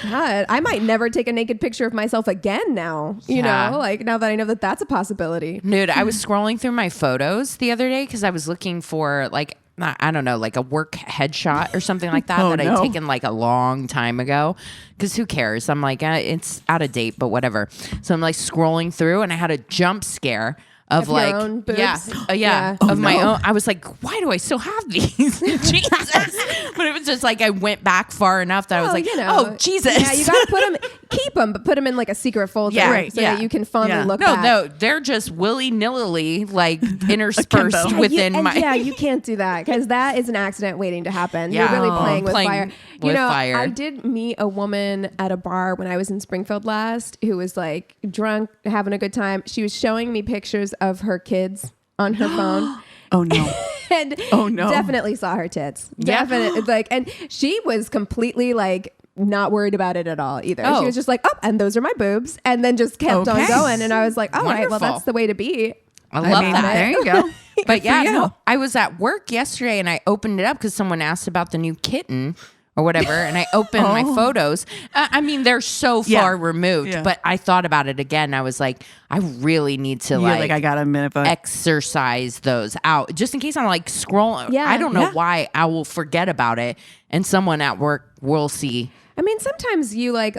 God, I might never take a naked picture of myself again now. You Yeah. know, like now that I know that that's a possibility. Dude, I was scrolling through my photos the other day because I was looking for like I don't know, like a work headshot or something like that Oh, that no. I'd taken like a long time ago. Because who cares? I'm like, it's out of date, but whatever. So I'm like scrolling through, and I had a jump scare of Your like, own boobs? yeah, Yeah. of my no. own. I was like, why do I still have these? Jesus. But it was just like I went back far enough that I was like, you know, oh Jesus. Yeah, you gotta put them, keep them, but put them in like a secret folder, Yeah, right, so yeah. that you can fondly Yeah. look No, back. no, they're just willy nilly like interspersed Akimbo. within and my. yeah, you can't do that because that is an accident waiting to happen. Yeah. You're really Oh, playing with playing fire. You with know, fire. I did meet a woman at a bar when I was in Springfield last who was like drunk, having a good time. She was showing me pictures of her kids on her phone. Oh, no. And Oh, no. definitely saw her tits. Yeah. Definitely like, and she was completely like not worried about it at all either. Oh. She was just like, oh, and those are my boobs, and then just kept on Okay. going. And I was like, all right, well, Wonderful. that's the way to be. I love that. There you go. But yeah, you. no, I was at work yesterday and I opened it up because someone asked about the new kitten or whatever, and I opened my photos. I mean, they're so Yeah. far removed, Yeah. but I thought about it again. I was like, I really need to You're like, I got a minute of exercise those out just in case I'm like scrolling. Yeah. I don't know Yeah. why I will forget about it and someone at work will see. I mean, sometimes you like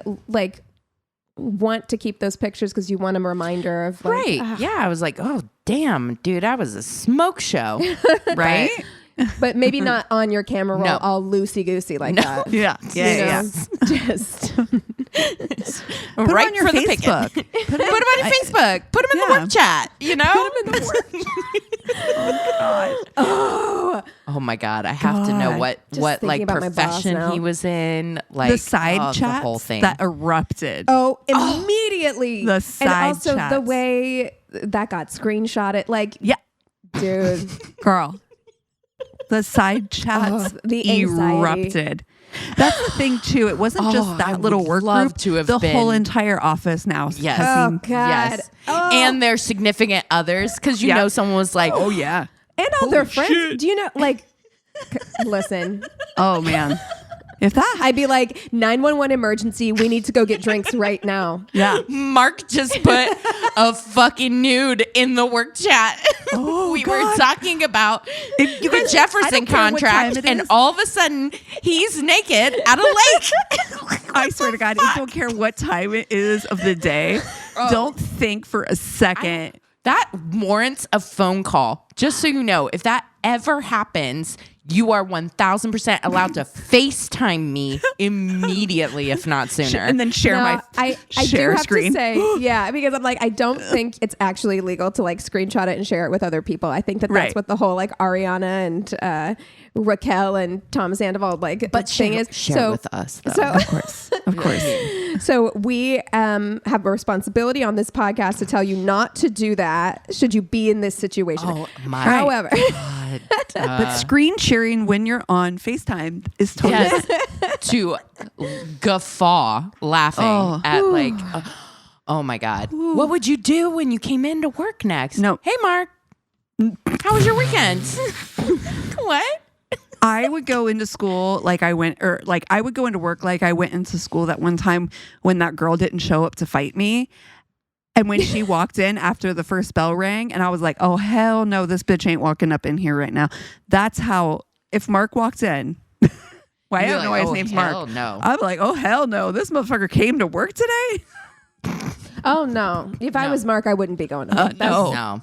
want to keep those pictures because you want a reminder of like, Right. Yeah. I was like, oh, damn, dude, that was a smoke show. right? but maybe not on your camera roll No. all loosey goosey like that. Yeah. You Yeah. know? Just Put right it on your for the Facebook. picking. Put them on your Facebook. Put them in the Yeah. work chat. You know? oh, Oh my God. I have to know God. what Just what thinking like about my boss profession now. he was in. Like The side the chats whole thing. that erupted. oh, immediately. The and side also the chats. way that got screenshotted, like, Yeah. dude. Girl. The side chats the anxiety. erupted. That's the thing too. It wasn't Oh, just I that little would work love group. to have the whole been- entire office now. Yes. has Oh seen- God. Yes. Oh. And their significant others. Because you Yeah. know someone was like, Oh yeah. and all their Holy friends. shit. Do you know? Like, listen. Oh man. If that I'd be like 911 emergency. We need to go get drinks right now. yeah. Mark just put a fucking nude in the work chat. Oh, we were God. talking about If you the guys- I Jefferson don't care what time contract, it and is. all of a sudden he's naked at a lake. I swear to God, I don't care what time it is of the day. Don't think for a second. That warrants a phone call. Just so you know, if that ever happens, you are 1000% allowed to FaceTime me immediately, if not sooner. And then share No, my I share do have screen. to say, yeah, because I'm like, I don't think it's actually legal to like screenshot it and share it with other people. I think that that's Right. what the whole like Ariana and Raquel and Tom Sandoval like but thing share, is. share so, with us, though. so Of course. Of course. So we have a responsibility on this podcast to tell you not to do that should you be in this situation. Oh, my However, God. But screen sharing when you're on FaceTime is totally Yes, to guffaw laughing at like, oh my God. What would you do when you came into work next? No. Hey, Mark. How was your weekend? What? I would go into school like I went, or like I would go into work like I went into school that one time when that girl didn't show up to fight me. And when she walked in after the first bell rang, and I was like, oh, hell no, this bitch ain't walking up in here right now. That's how, if Mark walked in, well, I don't know why his name's Mark. No. I'm like, oh, hell no, this motherfucker came to work today? Oh, no. If I was Mark, I wouldn't be going to work. No.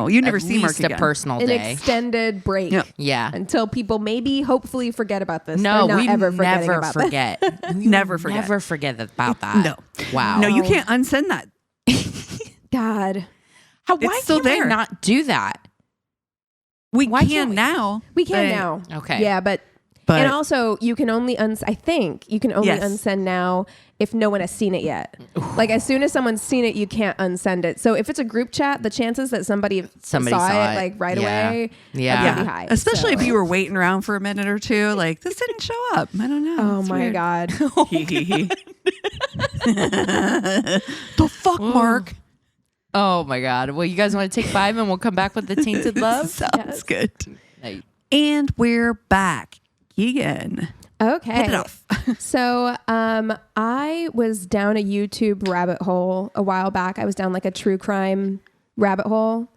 You never see Mark a again. personal An day. extended break. Yeah. Until people maybe, hopefully forget about this. No, They're not we ever never about forget. Never forget. Never forget about that. No. Wow. No, you can't unsend that. God. Why It's still can't we there. not do that? We Why can can't we? now. We can but- now. Okay. Yeah, but and also you can only I think you can only Yes. unsend now if no one has seen it yet. Like as soon as someone's seen it, you can't unsend it. So if it's a group chat, the chances that somebody saw it like right away Yeah. are pretty high. Especially So- if you were waiting around for a minute or two, like this didn't show up. I don't know. Oh It's my weird. God. The fuck, Mark? Oh my God. Well, you guys want to take 5 and we'll come back with the Tainted Love? Sounds Yes. good. Hey. And we're back. Keegan. Okay. Hit it off. So I was down a YouTube rabbit hole a while back. I was down like a true crime rabbit hole.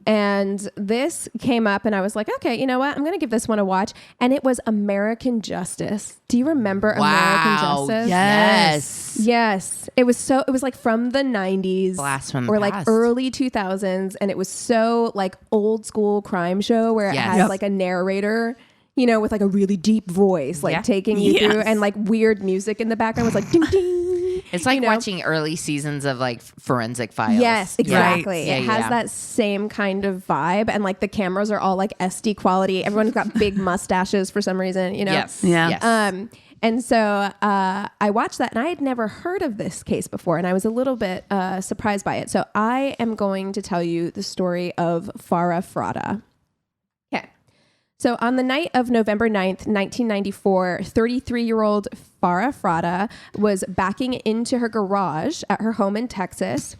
And this came up and I was like, okay, you know what? I'm going to give this one a watch. And it was American Justice. Do you remember American Justice? Yes. Yes. It was like from the 90s Blast from the or like past. early 2000s. And it was so like old school crime show where it Yes. has Yep. like a narrator, you know, with like a really deep voice, like Yeah. taking you through Yes. and like weird music in the background was like ding ding. It's like you know? watching early seasons of like Forensic Files. Yes, exactly. Yeah, It has yeah. that same kind of vibe. And like the cameras are all like SD quality. Everyone's got big mustaches for some reason, you know? Yes. Yeah. Yes. And so I watched that and I had never heard of this case before. And I was a little bit surprised by it. So I am going to tell you the story of Farah Fratta. Okay. So on the night of November 9th, 1994, 33-year-old Farah Fratta was backing into her garage at her home in Texas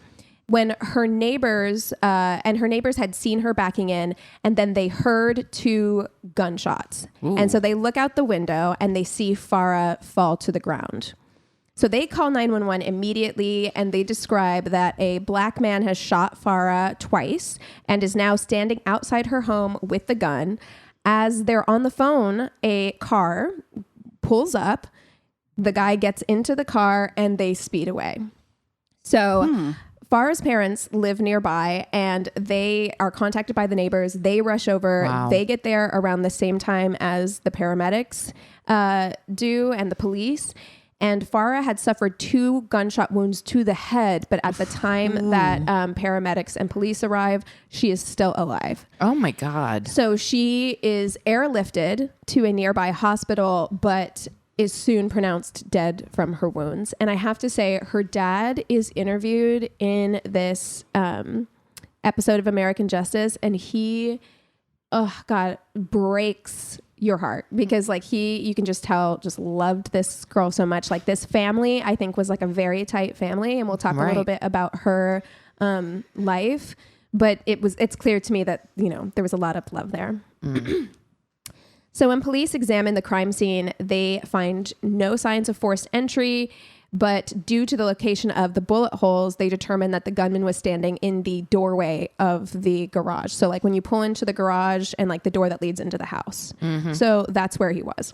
when her neighbors had seen her backing in, and then they heard 2 gunshots. And so they look out the window and they see Farah fall to the ground. So they call 911 immediately, and they describe that a black man has shot Farah twice and is now standing outside her home with the gun. As they're on the phone, a car pulls up, the guy gets into the car, and they speed away. So Farah's parents live nearby, and they are contacted by the neighbors. They rush over. Wow. They get there around the same time as the paramedics do and the police. And Farah had suffered 2 gunshot wounds to the head, but at the time that paramedics and police arrive, she is still alive. Oh my God. So she is airlifted to a nearby hospital, but is soon pronounced dead from her wounds. And I have to say, her dad is interviewed in this episode of American Justice, and he, oh God, breaks your heart because like you can just tell, just loved this girl so much. Like this family, I think, was like a very tight family, and we'll talk a little bit about her life. But it's clear to me that, you know, there was a lot of love there. So when police examine the crime scene, they find no signs of forced entry, but due to the location of the bullet holes, they determined that the gunman was standing in the doorway of the garage. So like when you pull into the garage and like the door that leads into the house. So that's where he was.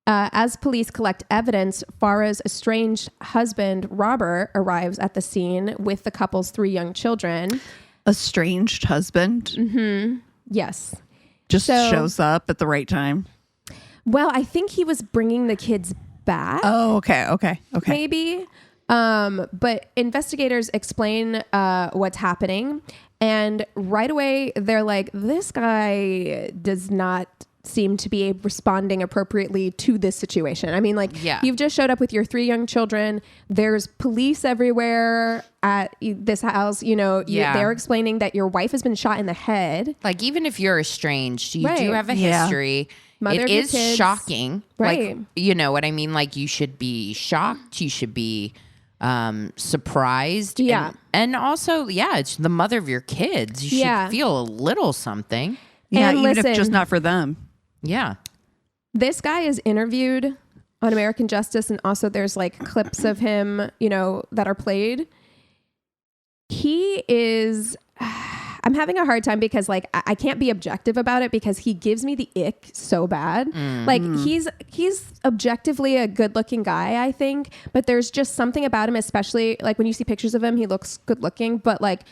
As police collect evidence, Farah's estranged husband, Robert, arrives at the scene with the couple's 3 young children. Estranged husband Yes. just So- shows up at the right time. Well, I think he was bringing the kids back. Oh, okay. Maybe. But investigators explain what's happening. And right away, they're like, this guy does not seem to be responding appropriately to this situation. I mean, like, Yeah. you've just showed up with your 3 young children. There's police everywhere at this house. You know, Yeah. they're explaining that your wife has been shot in the head. Like even if you're estranged, you Right. do have a Yeah. history. Mother It of your is kids. shocking. Right. Like, you know what I mean? Like you should be shocked. You should be surprised. Yeah. And also, yeah, it's the mother of your kids. You Yeah. should feel a little something. Yeah, And even listen- if just not for them. Yeah. This guy is interviewed on American Justice, and also there's like clips of him, you know, that are played. He is... I'm having a hard time because like I can't be objective about it because he gives me the ick so bad. Like he's objectively a good looking guy, I think, but there's just something about him, especially like when you see pictures of him, he looks good looking, but like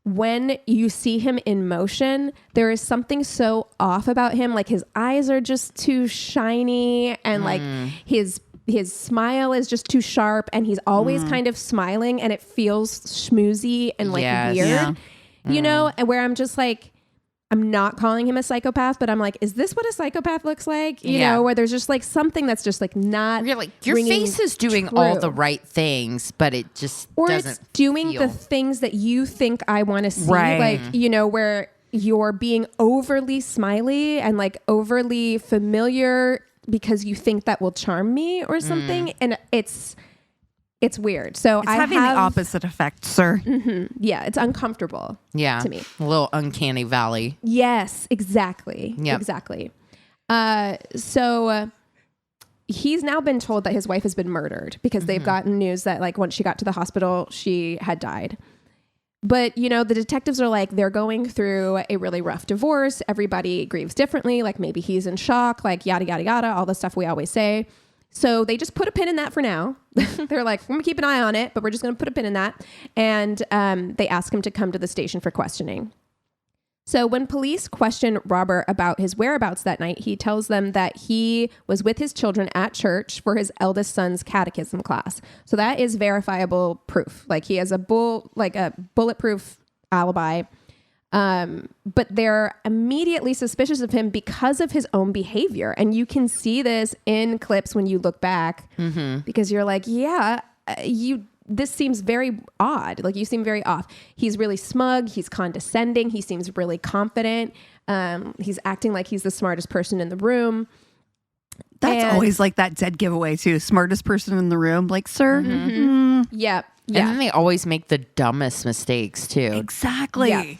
when you see him in motion, there is something so off about him. Like his eyes are just too shiny and like his smile is just too sharp and he's always kind of smiling and it feels schmoozy and like weird. Yeah. You know, and where I'm just like, I'm not calling him a psychopath, but I'm like, is this what a psychopath looks like? You know, where there's just like something that's just like not. You're like, your face is doing all the right things, but it just doesn't. It's doing the things that you think I want to see. Right. Like, you know, where you're being overly smiley and like overly familiar because you think that will charm me or something. And it's weird. So it's having the opposite effect, sir. Yeah, it's uncomfortable. Yeah, to me, a little uncanny valley. Yes, exactly. Yeah, exactly. So he's now been told that his wife has been murdered because they've gotten news that like once she got to the hospital, she had died. But you know, the detectives are like they're going through a really rough divorce. Everybody grieves differently. Like maybe he's in shock. Like yada yada yada. All the stuff we always say. So they just put a pin in that for now. They're like, we're gonna keep an eye on it, but we're just gonna put a pin in that. And they ask him to come to the station for questioning. So when police question Robert about his whereabouts that night, he tells them that he was with his children at church for his eldest son's catechism class. So that is verifiable proof. Like he has a bulletproof alibi. But they're immediately suspicious of him because of his own behavior. And you can see this in clips when you look back because you're like, this seems very odd. Like you seem very off. He's really smug. He's condescending. He seems really confident. He's acting like he's the smartest person in the room. That's always like that dead giveaway too. Smartest person in the room. Like, sir. Yeah. And then they always make the dumbest mistakes too. Exactly. Yeah.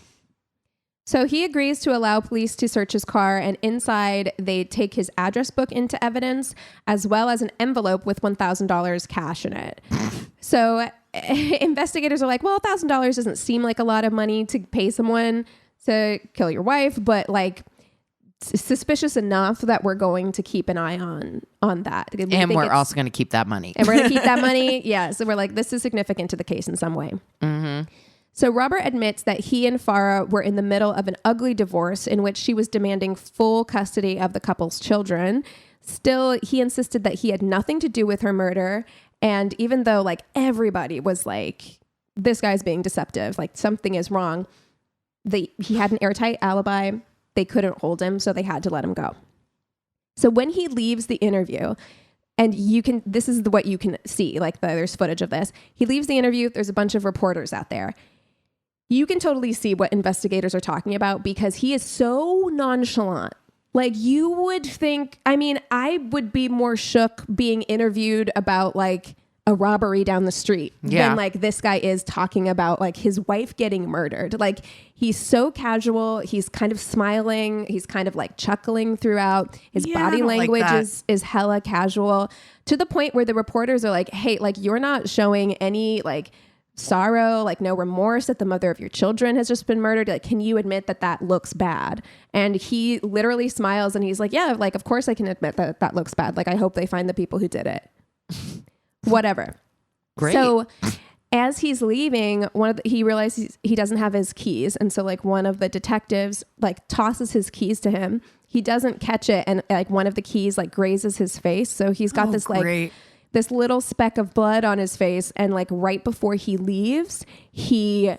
So he agrees to allow police to search his car, and inside they take his address book into evidence, as well as an envelope with $1,000 cash in it. So investigators are like, well, $1,000 doesn't seem like a lot of money to pay someone to kill your wife, but like suspicious enough that we're going to keep an eye on that. And we're also going to keep that money. And we're going to keep that money. Yeah. So we're like, this is significant to the case in some way. So Robert admits that he and Farah were in the middle of an ugly divorce in which she was demanding full custody of the couple's children. Still, he insisted that he had nothing to do with her murder. And even though like everybody was like, this guy's being deceptive, like something is wrong, he had an airtight alibi. They couldn't hold him, so they had to let him go. So when he leaves the interview, and this is what you can see, like there's footage of this. He leaves the interview. There's a bunch of reporters out there. You can totally see what investigators are talking about because he is so nonchalant. Like you would think, I mean, I would be more shook being interviewed about like a robbery down the street than like this guy is talking about like his wife getting murdered. Like he's so casual. He's kind of smiling. He's kind of like chuckling throughout. His body language is hella casual to the point where the reporters are like, hey, like you're not showing any like sorrow, like no remorse that the mother of your children has just been murdered. Like, can you admit that looks bad? And he literally smiles and he's like, yeah, like, of course I can admit that looks bad. Like, I hope they find the people who did it. Whatever. Great. So as he's leaving, he realizes he doesn't have his keys. And so like one of the detectives like tosses his keys to him. He doesn't catch it. And like one of the keys like grazes his face. So he's got this little speck of blood on his face. And like right before he leaves, he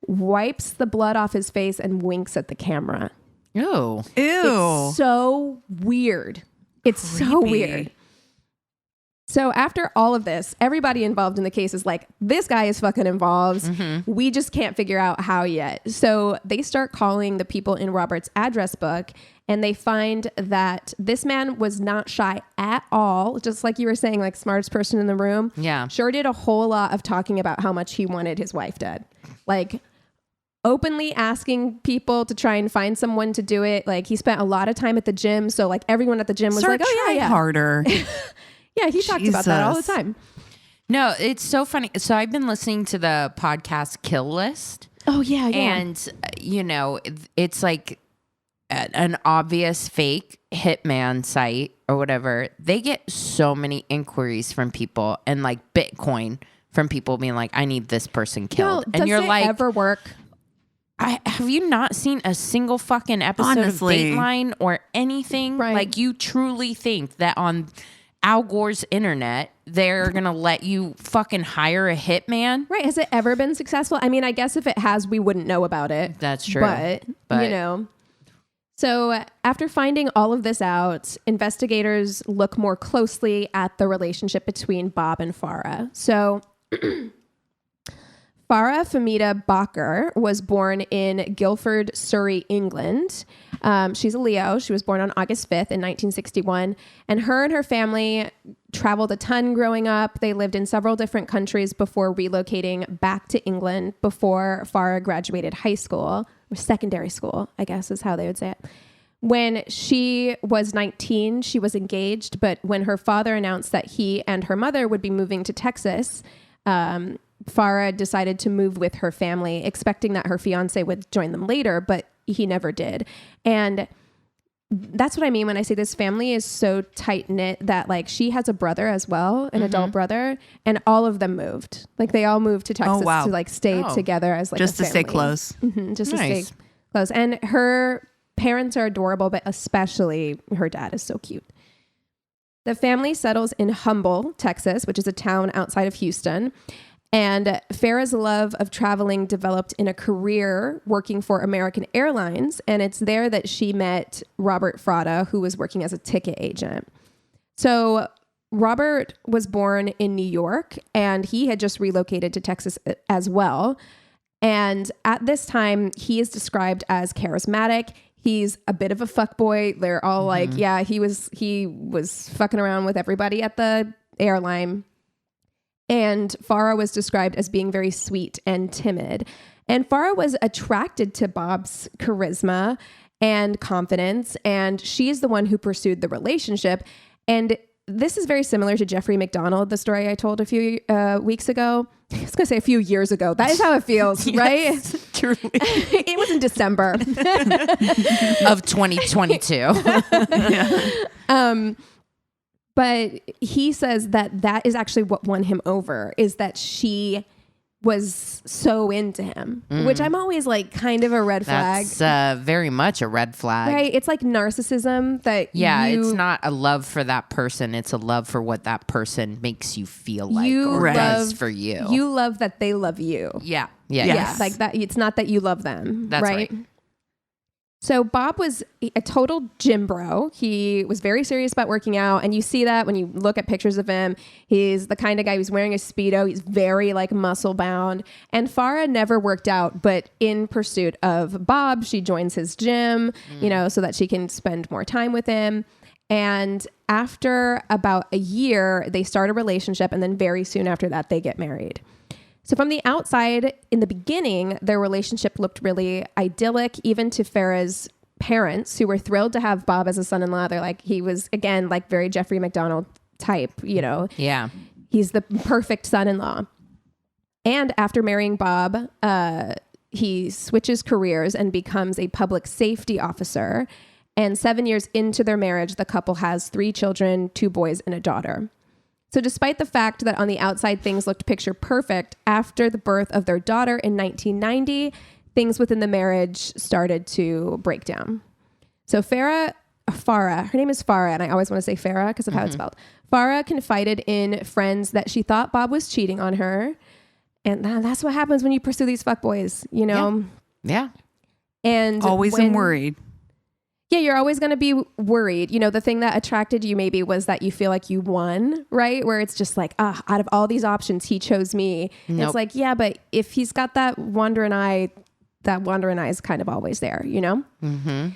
wipes the blood off his face and winks at the camera. Ew. It's so weird. It's so weird. So after all of this, everybody involved in the case is like, this guy is fucking involved. Mm-hmm. We just can't figure out how yet. So they start calling the people in Robert's address book, and they find that this man was not shy at all. Just like you were saying, like smartest person in the room. Yeah. Sure did a whole lot of talking about how much he wanted his wife dead. Like openly asking people to try and find someone to do it. Like, he spent a lot of time at the gym. So like everyone at the gym was like, oh yeah, harder. Yeah, he talks about that all the time. No, it's so funny. So I've been listening to the podcast Kill List. Oh yeah, yeah. And, you know, it's like an obvious fake hitman site or whatever. They get so many inquiries from people and like Bitcoin from people being like, I need this person killed. No, and you're it like, ever work? Have you not seen a single fucking episode of Dateline or anything? Right. Like, you truly think that on Al Gore's internet, they're going to let you fucking hire a hitman? Right. Has it ever been successful? I mean, I guess if it has, we wouldn't know about it. That's true. But you know. So after finding all of this out, investigators look more closely at the relationship between Bob and Farah. So Farah Famita Bacher was born in Guildford, Surrey, England. She's a Leo. She was born on August 5th in 1961. And her family traveled a ton growing up. They lived in several different countries before relocating back to England before Farah graduated high school, or secondary school, I guess is how they would say it. When she was 19, she was engaged. But when her father announced that he and her mother would be moving to Texas, Farah decided to move with her family, expecting that her fiance would join them later, but he never did. And that's what I mean when I say this family is so tight knit that like she has a brother as well, an adult brother, and all of them moved. Like they all moved to Texas to like stay together as like just a to stay family. close. Just to stay close. And her parents are adorable, but especially her dad is so cute. The family settles in Humble, Texas, which is a town outside of Houston. And Farah's love of traveling developed in a career working for American Airlines. And it's there that she met Robert Fratta, who was working as a ticket agent. So Robert was born in New York and he had just relocated to Texas as well. And at this time, he is described as charismatic. He's a bit of a fuckboy. They're all like, yeah, he was fucking around with everybody at the airline. And Farah was described as being very sweet and timid. And Farah was attracted to Bob's charisma and confidence. And she is the one who pursued the relationship. And this is very similar to Jeffrey McDonald, the story I told a few weeks ago. I was going to say a few years ago. That is how it feels, right? Truly. It was in December of 2022. Yeah. But he says that is actually what won him over, is that she was so into him, which I'm always like kind of a red flag. That's very much a red flag. Right. It's like narcissism that it's not a love for that person. It's a love for what that person makes you feel like or does for you. You love that they love you. Yeah. Like that. It's not that you love them. That's right. So Bob was a total gym bro. He was very serious about working out. And you see that when you look at pictures of him. He's the kind of guy who's wearing a Speedo. He's very like muscle bound. And Farah never worked out, but in pursuit of Bob, she joins his gym, so that she can spend more time with him. And after about a year, they start a relationship. And then very soon after that, they get married. So from the outside, in the beginning, their relationship looked really idyllic, even to Farah's parents, who were thrilled to have Bob as a son-in-law. They're like, he was, again, like very Jeffrey McDonald type, Yeah. He's the perfect son-in-law. And after marrying Bob, he switches careers and becomes a public safety officer. And 7 years into their marriage, the couple has 3 children, 2 boys and a daughter. So despite the fact that on the outside things looked picture perfect, after the birth of their daughter in 1990, things within the marriage started to break down. So Farah, her name is Farah, and I always want to say Farah because of how it's spelled. Farah confided in friends that she thought Bob was cheating on her. And that's what happens when you pursue these fuckboys, Yeah. And always am worried. Yeah, you're always going to be worried. The thing that attracted you maybe was that you feel like you won, right? Where it's just like, out of all these options, he chose me. Nope. It's like, yeah, but if he's got that wandering eye is kind of always there, Mm-hmm.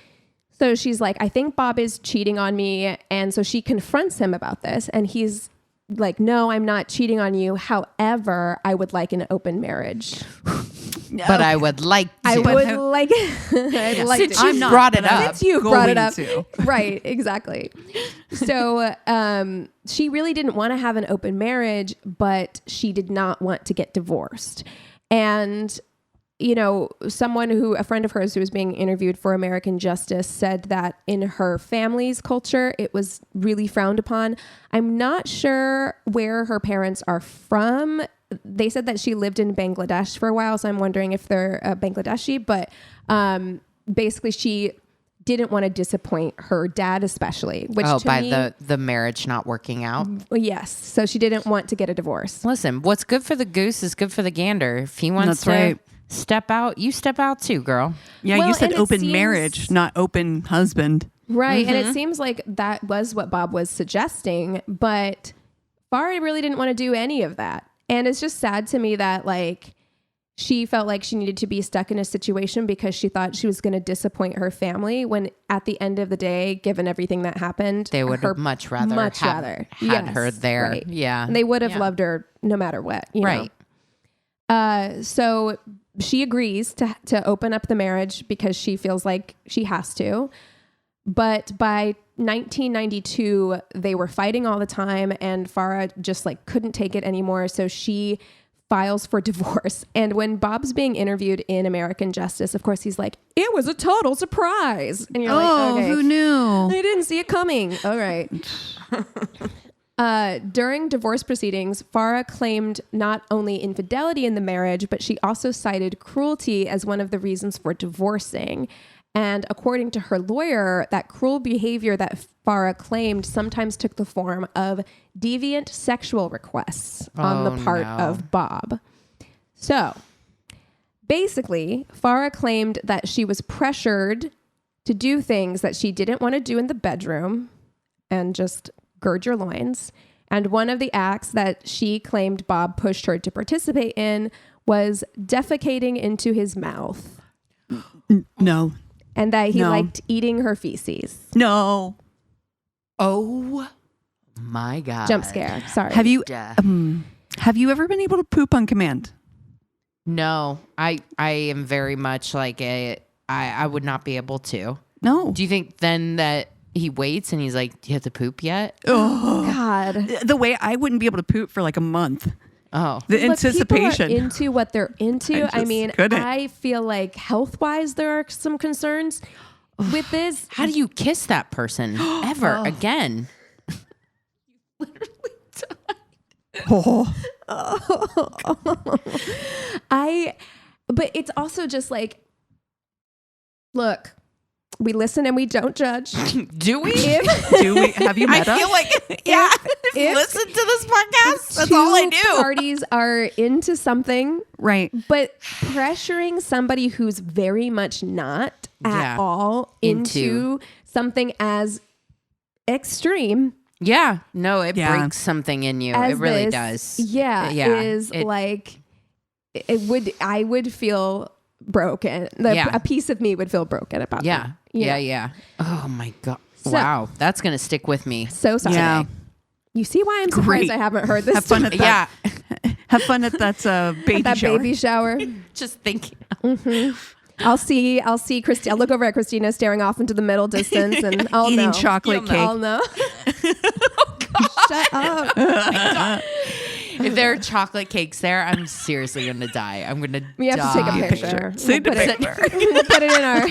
So she's like, I think Bob is cheating on me. And so she confronts him about this. And he's like, no, I'm not cheating on you. However, I would like an open marriage. but I would like to. I would like. I'd like Since to. you brought it up. Since you brought it up, to. right? Exactly. So she really didn't want to have an open marriage, but she did not want to get divorced. And a friend of hers who was being interviewed for American Justice said that in her family's culture, it was really frowned upon. I'm not sure where her parents are from. They said that she lived in Bangladesh for a while, so I'm wondering if they're Bangladeshi, but basically she didn't want to disappoint her dad, especially. Which the marriage not working out? Yes. So she didn't want to get a divorce. Listen, what's good for the goose is good for the gander. If he wants to step out, you step out too, girl. Yeah, you said open marriage, not open husband. Right. And it seems like that was what Bob was suggesting, but Farah really didn't want to do any of that. And it's just sad to me that she felt like she needed to be stuck in a situation because she thought she was going to disappoint her family, when at the end of the day, given everything that happened, they would have much rather had her there. Right. Yeah. And they would have loved her no matter what. You know? So she agrees to open up the marriage because she feels like she has to. But by 1992, they were fighting all the time, and Farah just couldn't take it anymore. So she files for divorce. And when Bob's being interviewed in American Justice, of course, he's like, "It was a total surprise." And you're like, okay, who knew? I didn't see it coming. All right. During divorce proceedings, Farah claimed not only infidelity in the marriage, but she also cited cruelty as one of the reasons for divorcing. And according to her lawyer, that cruel behavior that Farah claimed sometimes took the form of deviant sexual requests on the part of Bob. So basically, Farah claimed that she was pressured to do things that she didn't want to do in the bedroom, and just gird your loins. And one of the acts that she claimed Bob pushed her to participate in was defecating into his mouth. No. And that he liked eating her feces. No. Oh my God. Jump scare. Sorry. Have you ever been able to poop on command? No, I am very much I would not be able to. No. Do you think then that he waits and he's like, "Do you have to poop yet?" Oh God. The way I wouldn't be able to poop for a month. Oh, the anticipation. People are into what they're into. I mean, couldn't. I feel like health-wise, there are some concerns with this. How do you kiss that person ever again? Literally died. But it's also just look, we listen and we don't judge. Do we? Have you met us? I feel like, yeah. If listen to this podcast. That's all I do. Parties are into something. Right. But pressuring somebody who's very much not at all into something as extreme. Yeah. No, it breaks something in you. It really does. Yeah. I would feel broken. A piece of me would feel broken about that. Yeah. Oh my God. Wow. That's going to stick with me. So sorry. Yeah. You see why I'm surprised I haven't heard this. Have fun at that. Yeah. Have fun at that baby shower. Just thinking. Mm-hmm. I'll see Christina. I'll look over at Christina staring off into the middle distance, and I'll eating know. chocolate cake. I'll know. Oh God. Shut up. Oh my God. If there are chocolate cakes there, I'm seriously going to die. I'm going to We have to take a picture. We'll put it in our.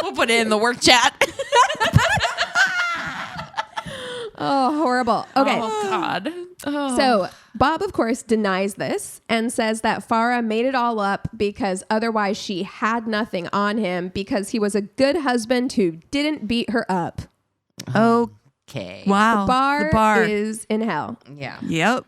We'll put it in the work chat. Oh, horrible. Okay. Oh, God. Oh. So Bob, of course, denies this and says that Farah made it all up because otherwise she had nothing on him, because he was a good husband who didn't beat her up. Okay. Wow. The bar is in hell. Yeah. Yep.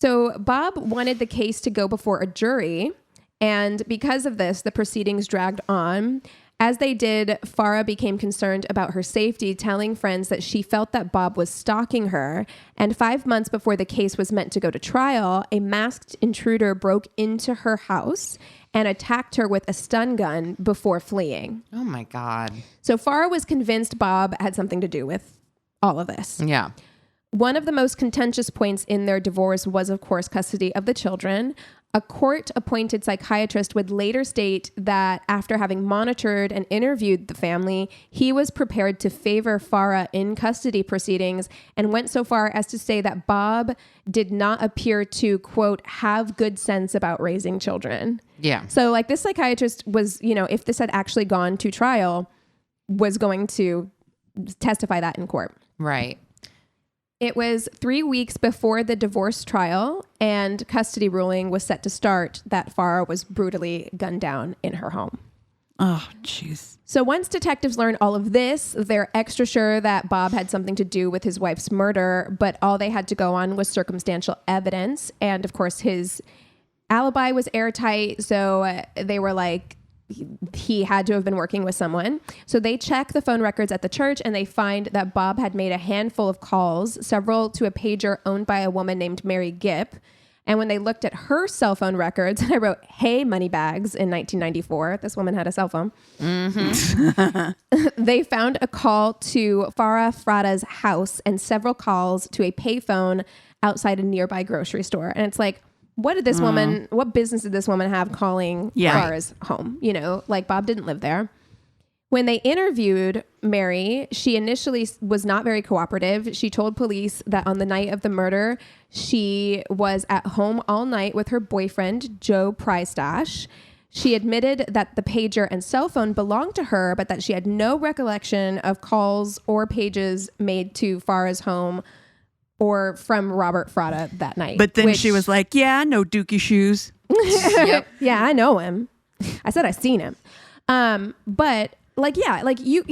So Bob wanted the case to go before a jury, and because of this, the proceedings dragged on. As they did, Farah became concerned about her safety, telling friends that she felt that Bob was stalking her. And 5 months before the case was meant to go to trial, a masked intruder broke into her house and attacked her with a stun gun before fleeing. Oh my God. So Farah was convinced Bob had something to do with all of this. Yeah. One of the most contentious points in their divorce was, of course, custody of the children. A court-appointed psychiatrist would later state that after having monitored and interviewed the family, he was prepared to favor Farah in custody proceedings and went so far as to say that Bob did not appear to, quote, have good sense about raising children. Yeah. So like this psychiatrist was, if this had actually gone to trial, was going to testify that in court. Right. It was 3 weeks before the divorce trial and custody ruling was set to start that Farah was brutally gunned down in her home. Oh, jeez. So once detectives learned all of this, they're extra sure that Bob had something to do with his wife's murder, but all they had to go on was circumstantial evidence. And of course, his alibi was airtight. So they were like, he had to have been working with someone. So they check the phone records at the church and they find that Bob had made a handful of calls, several to a pager owned by a woman named Mary Gipp. And when they looked at her cell phone records, and I wrote, "Hey, Moneybags," in 1994, this woman had a cell phone. Mm-hmm. They found a call to Farah Fratta's house and several calls to a payphone outside a nearby grocery store. And it's like, what business did this woman have calling Farah's home? Like Bob didn't live there. When they interviewed Mary, she initially was not very cooperative. She told police that on the night of the murder, she was at home all night with her boyfriend, Joe Priestash. She admitted that the pager and cell phone belonged to her, but that she had no recollection of calls or pages made to Farah's home or from Robert Fratta that night. But then she was like, yeah, no dookie shoes. Yep. Yeah, I know him. I said I seen him. But like, yeah, like you're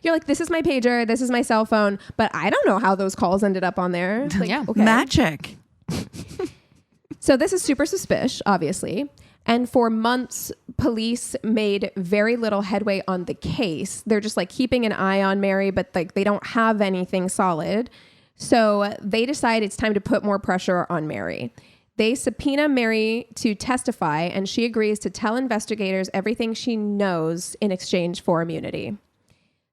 like, this is my pager, this is my cell phone, but I don't know how those calls ended up on there. Like, Yeah. okay. Magic. So this is super suspicious, obviously. And for months, police made very little headway on the case. They're just like keeping an eye on Mary, but like they don't have anything solid. So they decide it's time to put more pressure on Mary. They subpoena Mary to testify, and she agrees to tell investigators everything she knows in exchange for immunity.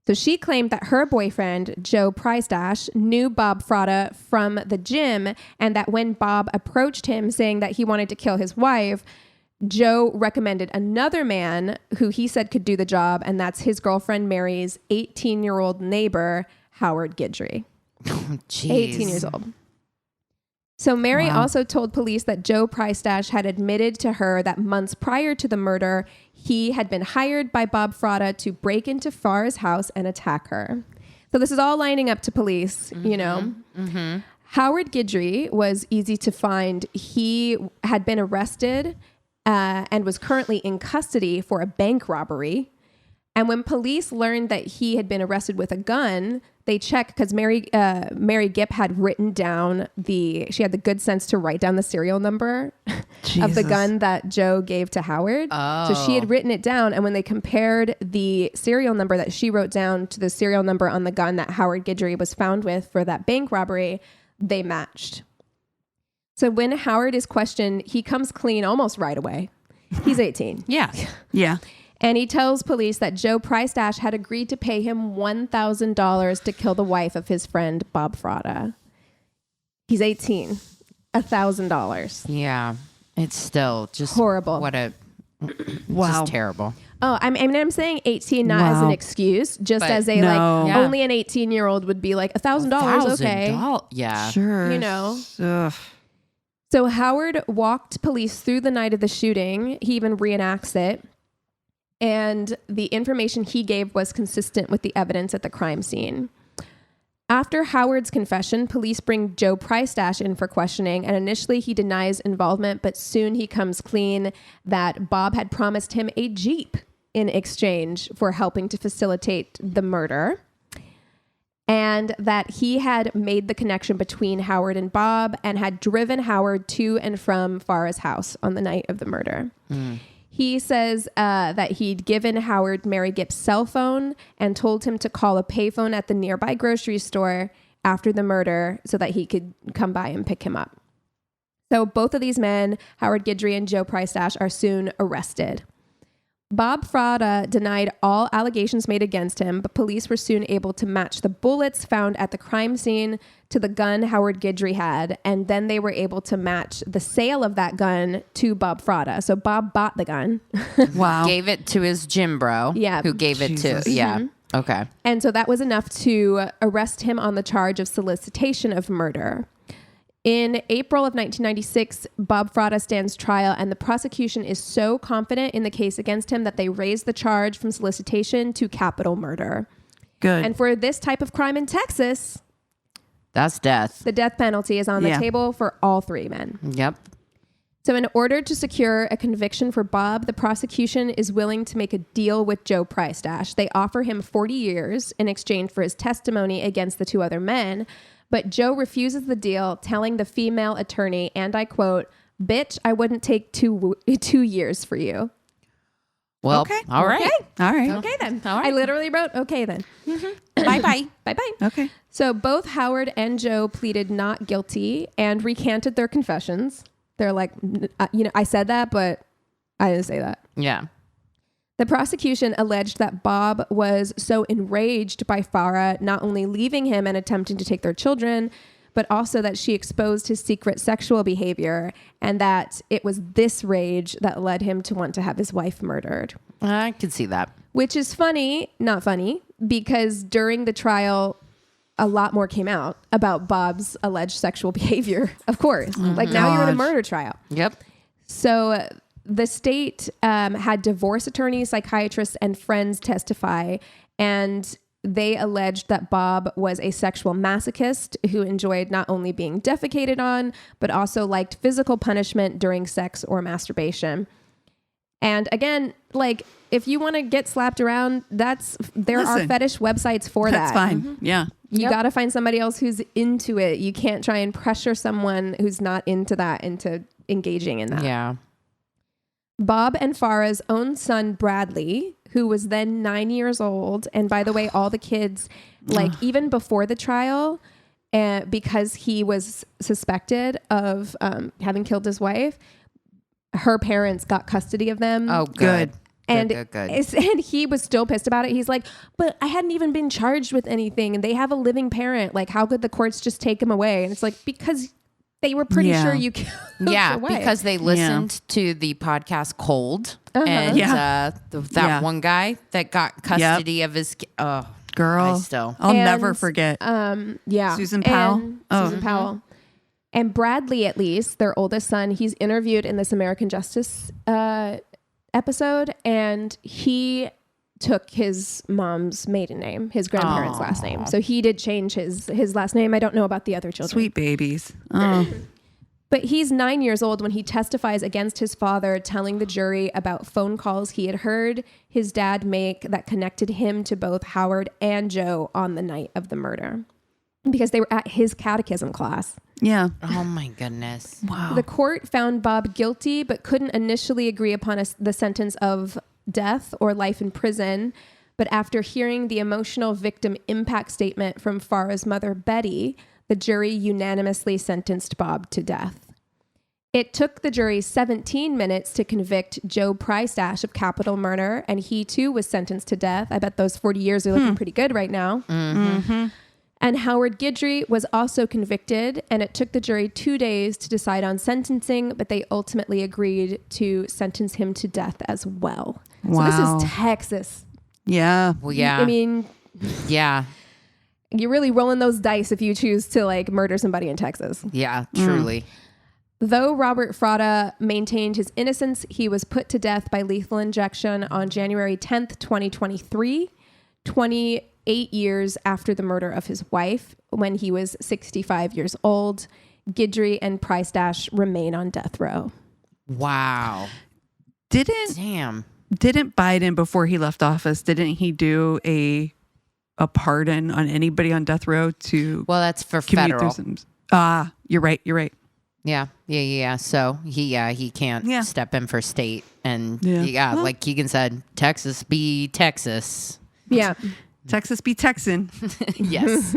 So she claimed that her boyfriend, Joe Priestash, knew Bob Fratta from the gym, and that when Bob approached him saying that he wanted to kill his wife, Joe recommended another man who he said could do the job, and that's his girlfriend Mary's 18-year-old neighbor, Howard Guidry. Oh, 18 years old. So Mary also told police that Joe Priestash had admitted to her that months prior to the murder, he had been hired by Bob Fratta to break into Farah's house and attack her. So this is all lining up to police, Mm-hmm. Howard Guidry was easy to find. He had been arrested and was currently in custody for a bank robbery. And when police learned that he had been arrested with a gun, they checked because Mary Gipp had written down she had the good sense to write down the serial number of the gun that Joe gave to Howard. Oh. So she had written it down. And when they compared the serial number that she wrote down to the serial number on the gun that Howard Guidry was found with for that bank robbery, they matched. So when Howard is questioned, he comes clean almost right away. He's 18. Yeah. Yeah. And he tells police that Joe Priestash had agreed to pay him $1,000 to kill the wife of his friend, Bob Fratta. He's 18. $1,000. Yeah. It's still just horrible. Just terrible. Oh, I'm saying 18 not as an excuse, just but as a only an 18-year-old would be like $1,000. Okay. Yeah. Sure. Ugh. So Howard walked police through the night of the shooting. He even reenacts it. And the information he gave was consistent with the evidence at the crime scene. After Howard's confession, police bring Joe Priestash in for questioning, and initially he denies involvement, but soon he comes clean that Bob had promised him a Jeep in exchange for helping to facilitate the murder, and that he had made the connection between Howard and Bob and had driven Howard to and from Farah's house on the night of the murder. He says that he'd given Howard Mary Gipp's cell phone and told him to call a payphone at the nearby grocery store after the murder so that he could come by and pick him up. So both of these men, Howard Guidry and Joe Priestash, are soon arrested. Bob Fratta denied all allegations made against him, but police were soon able to match the bullets found at the crime scene to the gun Howard Guidry had, and then they were able to match the sale of that gun to Bob Fratta. So Bob bought the gun. Wow. Gave it to his gym bro. Yeah. Who gave it Jesus. to, yeah. Okay. And so that was enough to arrest him on the charge of solicitation of murder. In April of 1996, Bob Fratta stands trial, and the prosecution is so confident in the case against him that they raise the charge from solicitation to capital murder. Good. And for this type of crime in Texas, That's death. the death penalty is on the table for all three men. Yep. So in order to secure a conviction for Bob, the prosecution is willing to make a deal with Joe Pricedash. They offer him 40 years in exchange for his testimony against the two other men. But Joe refuses the deal, telling the female attorney, and I quote, "Bitch, I wouldn't take 2 years for you." Well, Okay. all right. All right. Okay then. All right. I literally wrote, okay then. Bye-bye. Bye-bye. Okay. So both Howard and Joe pleaded not guilty and recanted their confessions. They're like, I said that, but I didn't say that. Yeah. The prosecution alleged that Bob was so enraged by Farah not only leaving him and attempting to take their children, but also that she exposed his secret sexual behavior, and that it was this rage that led him to want to have his wife murdered. I can see that. Which is funny, not funny, because during the trial, a lot more came out about Bob's alleged sexual behavior, of course. Like now you're in a murder trial. Yep. So the state had divorce attorneys, psychiatrists, and friends testify, and they alleged that Bob was a sexual masochist who enjoyed not only being defecated on, but also liked physical punishment during sex or masturbation. And again, like, if you want to get slapped around, there are fetish websites for that. That's fine. Yeah. You got to find somebody else who's into it. You can't try and pressure someone who's not into that into engaging in that. Yeah. Bob and Farah's own son, Bradley, who was then 9 years old. And by the way, all the kids, like even before the trial, because he was suspected of having killed his wife, her parents got custody of them. Oh, good. And, good. And he was still pissed about it. He's like, but I hadn't even been charged with anything. And they have a living parent. Like, how could the courts just take him away? And it's like, because they were pretty sure you killed your wife. Because they listened to the podcast Cold. And that one guy that got custody of his... Girl. I'll never forget. Susan Powell. Susan Powell. And Bradley, at least, their oldest son, he's interviewed in this American Justice episode, and he took his mom's maiden name, his grandparents' last name. So he did change his last name. I don't know about the other children. Sweet babies. But he's 9 years old when he testifies against his father, telling the jury about phone calls he had heard his dad make that connected him to both Howard and Joe on the night of the murder, because they were at his catechism class. Yeah. Oh my goodness. Wow. The court found Bob guilty, but couldn't initially agree upon the sentence of death or life in prison. But after hearing the emotional victim impact statement from Farah's mother, Betty, the jury unanimously sentenced Bob to death. It took the jury 17 minutes to convict Joe Pricedash of capital murder, and he too was sentenced to death. I bet those 40 years are looking pretty good right now. Mm-hmm. And Howard Guidry was also convicted, and it took the jury 2 days to decide on sentencing, but they ultimately agreed to sentence him to death as well. Wow. So this is Texas. Yeah. Well, yeah. I mean, yeah. you're really rolling those dice if you choose to like murder somebody in Texas. Yeah, truly. Though Robert Fratta maintained his innocence, he was put to death by lethal injection on January 10th, 2023, 28 years after the murder of his wife, when he was 65 years old. Guidry and Pricedash remain on death row. Wow. Didn't Biden, before he left office, didn't he do a pardon on anybody on death row to... Well, that's for commute federal. through you're right. Yeah. So he can't step in for state. And well, like Keegan said, Texas be Texas. Yeah. Texas be Texan. Yes.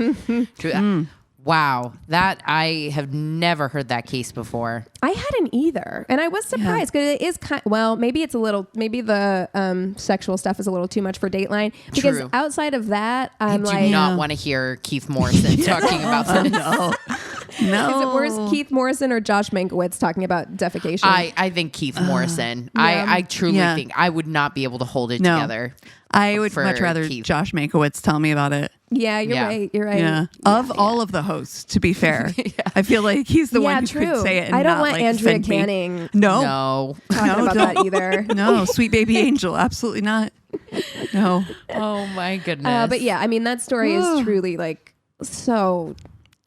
True. Wow, that I have never heard that case before. I hadn't either, and I was surprised because it is maybe it's a little, maybe the sexual stuff is a little too much for Dateline. Because True. outside of that, I do not want to hear Keith Morrison talking about this. No. Is it worse, Keith Morrison or Josh Mankiewicz talking about defecation? I think Keith Morrison. I truly think I would not be able to hold it together. I would much rather Keith. Josh Mankiewicz tell me about it. Yeah, you're right. You're right. Yeah. Of all of the hosts, to be fair, I feel like he's the one who could say it. And I don't not, want like, Andrea offend me. Canning. No. Talking about that either. No, sweet baby angel, absolutely not. No. Oh my goodness. But yeah, I mean that story is truly like so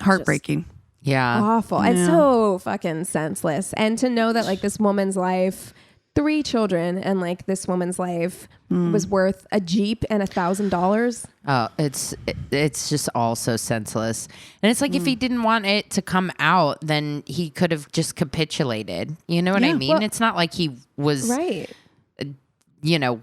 heartbreaking. Yeah. Awful. And so fucking senseless. And to know that like this woman's life, 3 children, and like this woman's life was worth a Jeep and $1,000. Oh, it's just all so senseless. And it's like if he didn't want it to come out, then he could have just capitulated. You know what I mean? Well, it's not like he was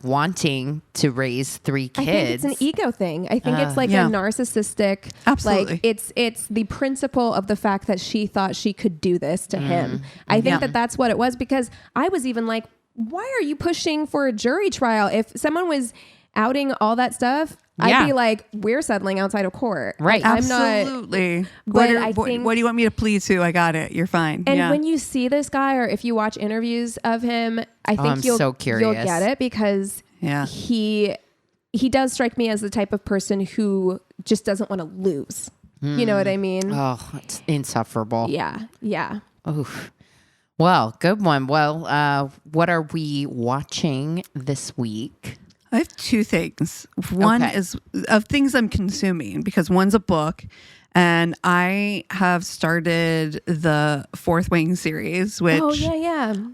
wanting to raise 3 kids. I think it's an ego thing. I think it's like a narcissistic. Absolutely. Like it's the principle of the fact that she thought she could do this to him. I think that that's what it was, because I was even like, why are you pushing for a jury trial? If someone was outing all that stuff, I'd be like, we're settling outside of court. Right. Like, Absolutely. But what do you want me to plead to? I got it. You're fine. And when you see this guy, or if you watch interviews of him, I think you'll get it, because he does strike me as the type of person who just doesn't want to lose. You know what I mean? Oh, it's insufferable. Yeah. Yeah. Oof. Well, good one. Well, what are we watching this week? I have 2 things. One is of things I'm consuming, because one's a book, and I have started the Fourth Wing series, which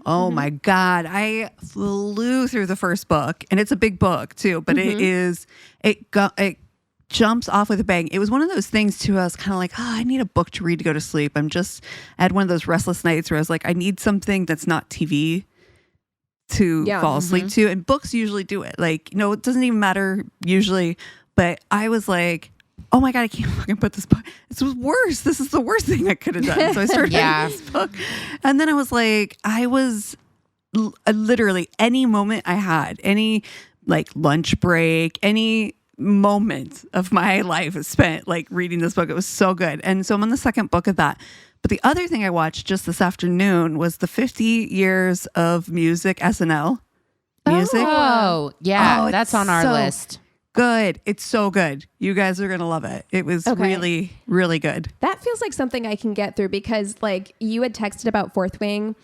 oh my God, I flew through the first book, and it's a big book too, but it jumps off with a bang. It was one of those things too. I was kind of like, I need a book to read to go to sleep. I had one of those restless nights where I was like, I need something that's not TV to fall asleep to. And books usually do it. Like, it doesn't even matter usually. But I was like, oh my God, I can't fucking put this book. This was worse. This is the worst thing I could have done. So I started reading this book. And then I was like, I was literally any moment I had, any like lunch break, any moment of my life is spent like reading this book. It was so good. And so I'm on the second book of that. But the other thing I watched just this afternoon was the 50 years of music SNL music. Oh, yeah. That's on our list. Good. It's so good. You guys are going to love it. It was really, really good. That feels like something I can get through, because like you had texted about Fourth Wing,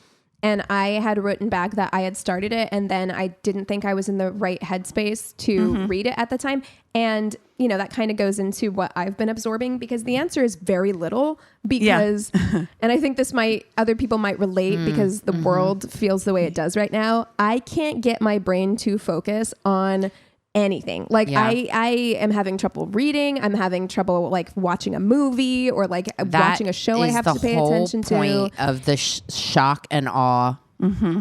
and I had written back that I had started it, and then I didn't think I was in the right headspace to read it at the time. And, that kind of goes into what I've been absorbing, because the answer is very little, because, and I think other people might relate because the world feels the way it does right now. I can't get my brain to focus on anything. Like I am having trouble reading. I'm having trouble like watching a movie or like watching a show I have to pay attention to. That is the whole point of the shock and awe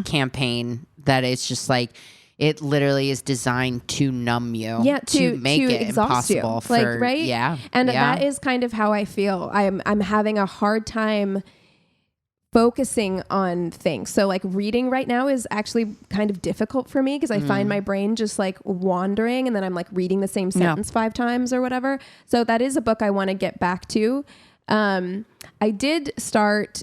campaign, that it's just like, it literally is designed to numb you, to make it impossible for, like, right? Yeah. And that is kind of how I feel. I'm having a hard time focusing on things. So like reading right now is actually kind of difficult for me, because I find my brain just like wandering, and then I'm like reading the same sentence 5 times or whatever. So that is a book I want to get back to. I did start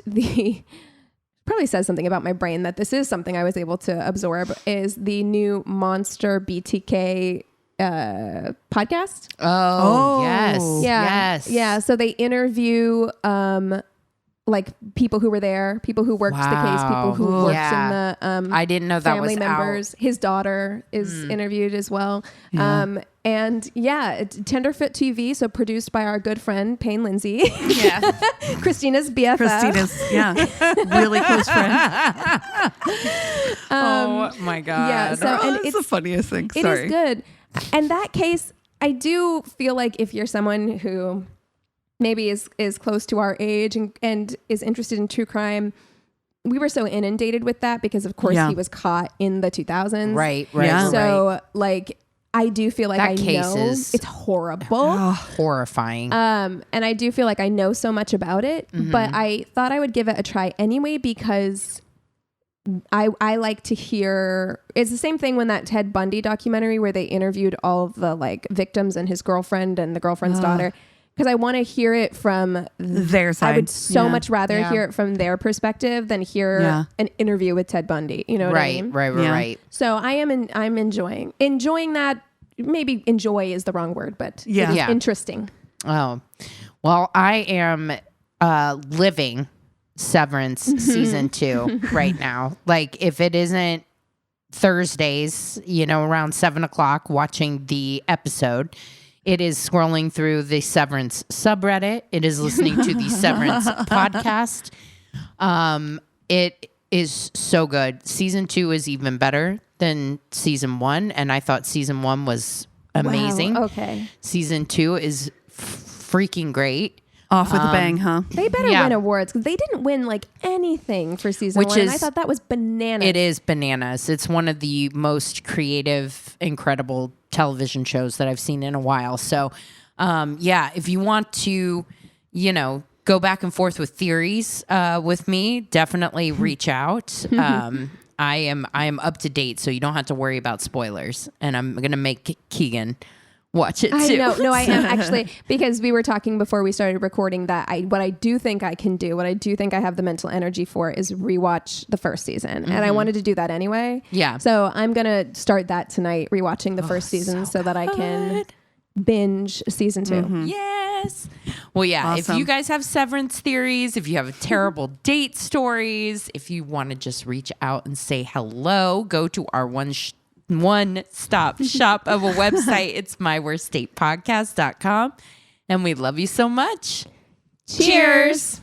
probably says something about my brain that this is something I was able to absorb, is the new Monster BTK podcast. Oh, yes. Yeah. Yes. Yeah. So they interview like people who were there, people who worked the case, people who worked in the I didn't know that family was members. out. His daughter is interviewed as well. And it's Tenderfoot TV, so produced by our good friend Payne Lindsay. Yeah. Christina's BFF. Really close friend. Oh my God. Yeah, so and it's the funniest thing. It is good. And that case, I do feel like if you're someone who maybe is close to our age and is interested in true crime, we were so inundated with that because of course he was caught in the 2000s. Right. So like, I do feel like That I case know is it's horrible. horrifying. And I do feel like I know so much about it, but I thought I would give it a try anyway because I like to hear. It's the same thing when that Ted Bundy documentary where they interviewed all of the like victims and his girlfriend and the girlfriend's daughter, because I want to hear it from their side. I would so much rather hear it from their perspective than hear an interview with Ted Bundy. You know what I mean? Right. So I'm enjoying that. Maybe enjoy is the wrong word, but it is interesting. Oh, well, I am living Severance season 2 right now. Like if it isn't Thursdays, around 7:00 watching the episode, it is scrolling through the Severance subreddit. It is listening to the Severance podcast. It is so good. Season 2 is even better than season 1. And I thought season 1 was amazing. Wow, okay. Season 2 is freaking great. Off with a bang, huh? They better win awards because they didn't win like anything for season 1. And I thought that was bananas. It is bananas. It's one of the most creative, incredible television shows that I've seen in a while. So, if you want to, go back and forth with theories with me, definitely reach out. I am up to date, so you don't have to worry about spoilers. And I'm gonna make Keegan watch it too. I know. No, I am actually, because we were talking before we started recording that what I do think I can do, what I do think I have the mental energy for is rewatch the first season. And I wanted to do that anyway. Yeah. So I'm going to start that tonight, rewatching the first season so that I can binge season 2. Yes. Well, yeah. Awesome. If you guys have Severance theories, if you have terrible date stories, if you want to just reach out and say hello, go to our one-stop shop of a website. It's myworstdatepodcast.com. And we love you so much. Cheers.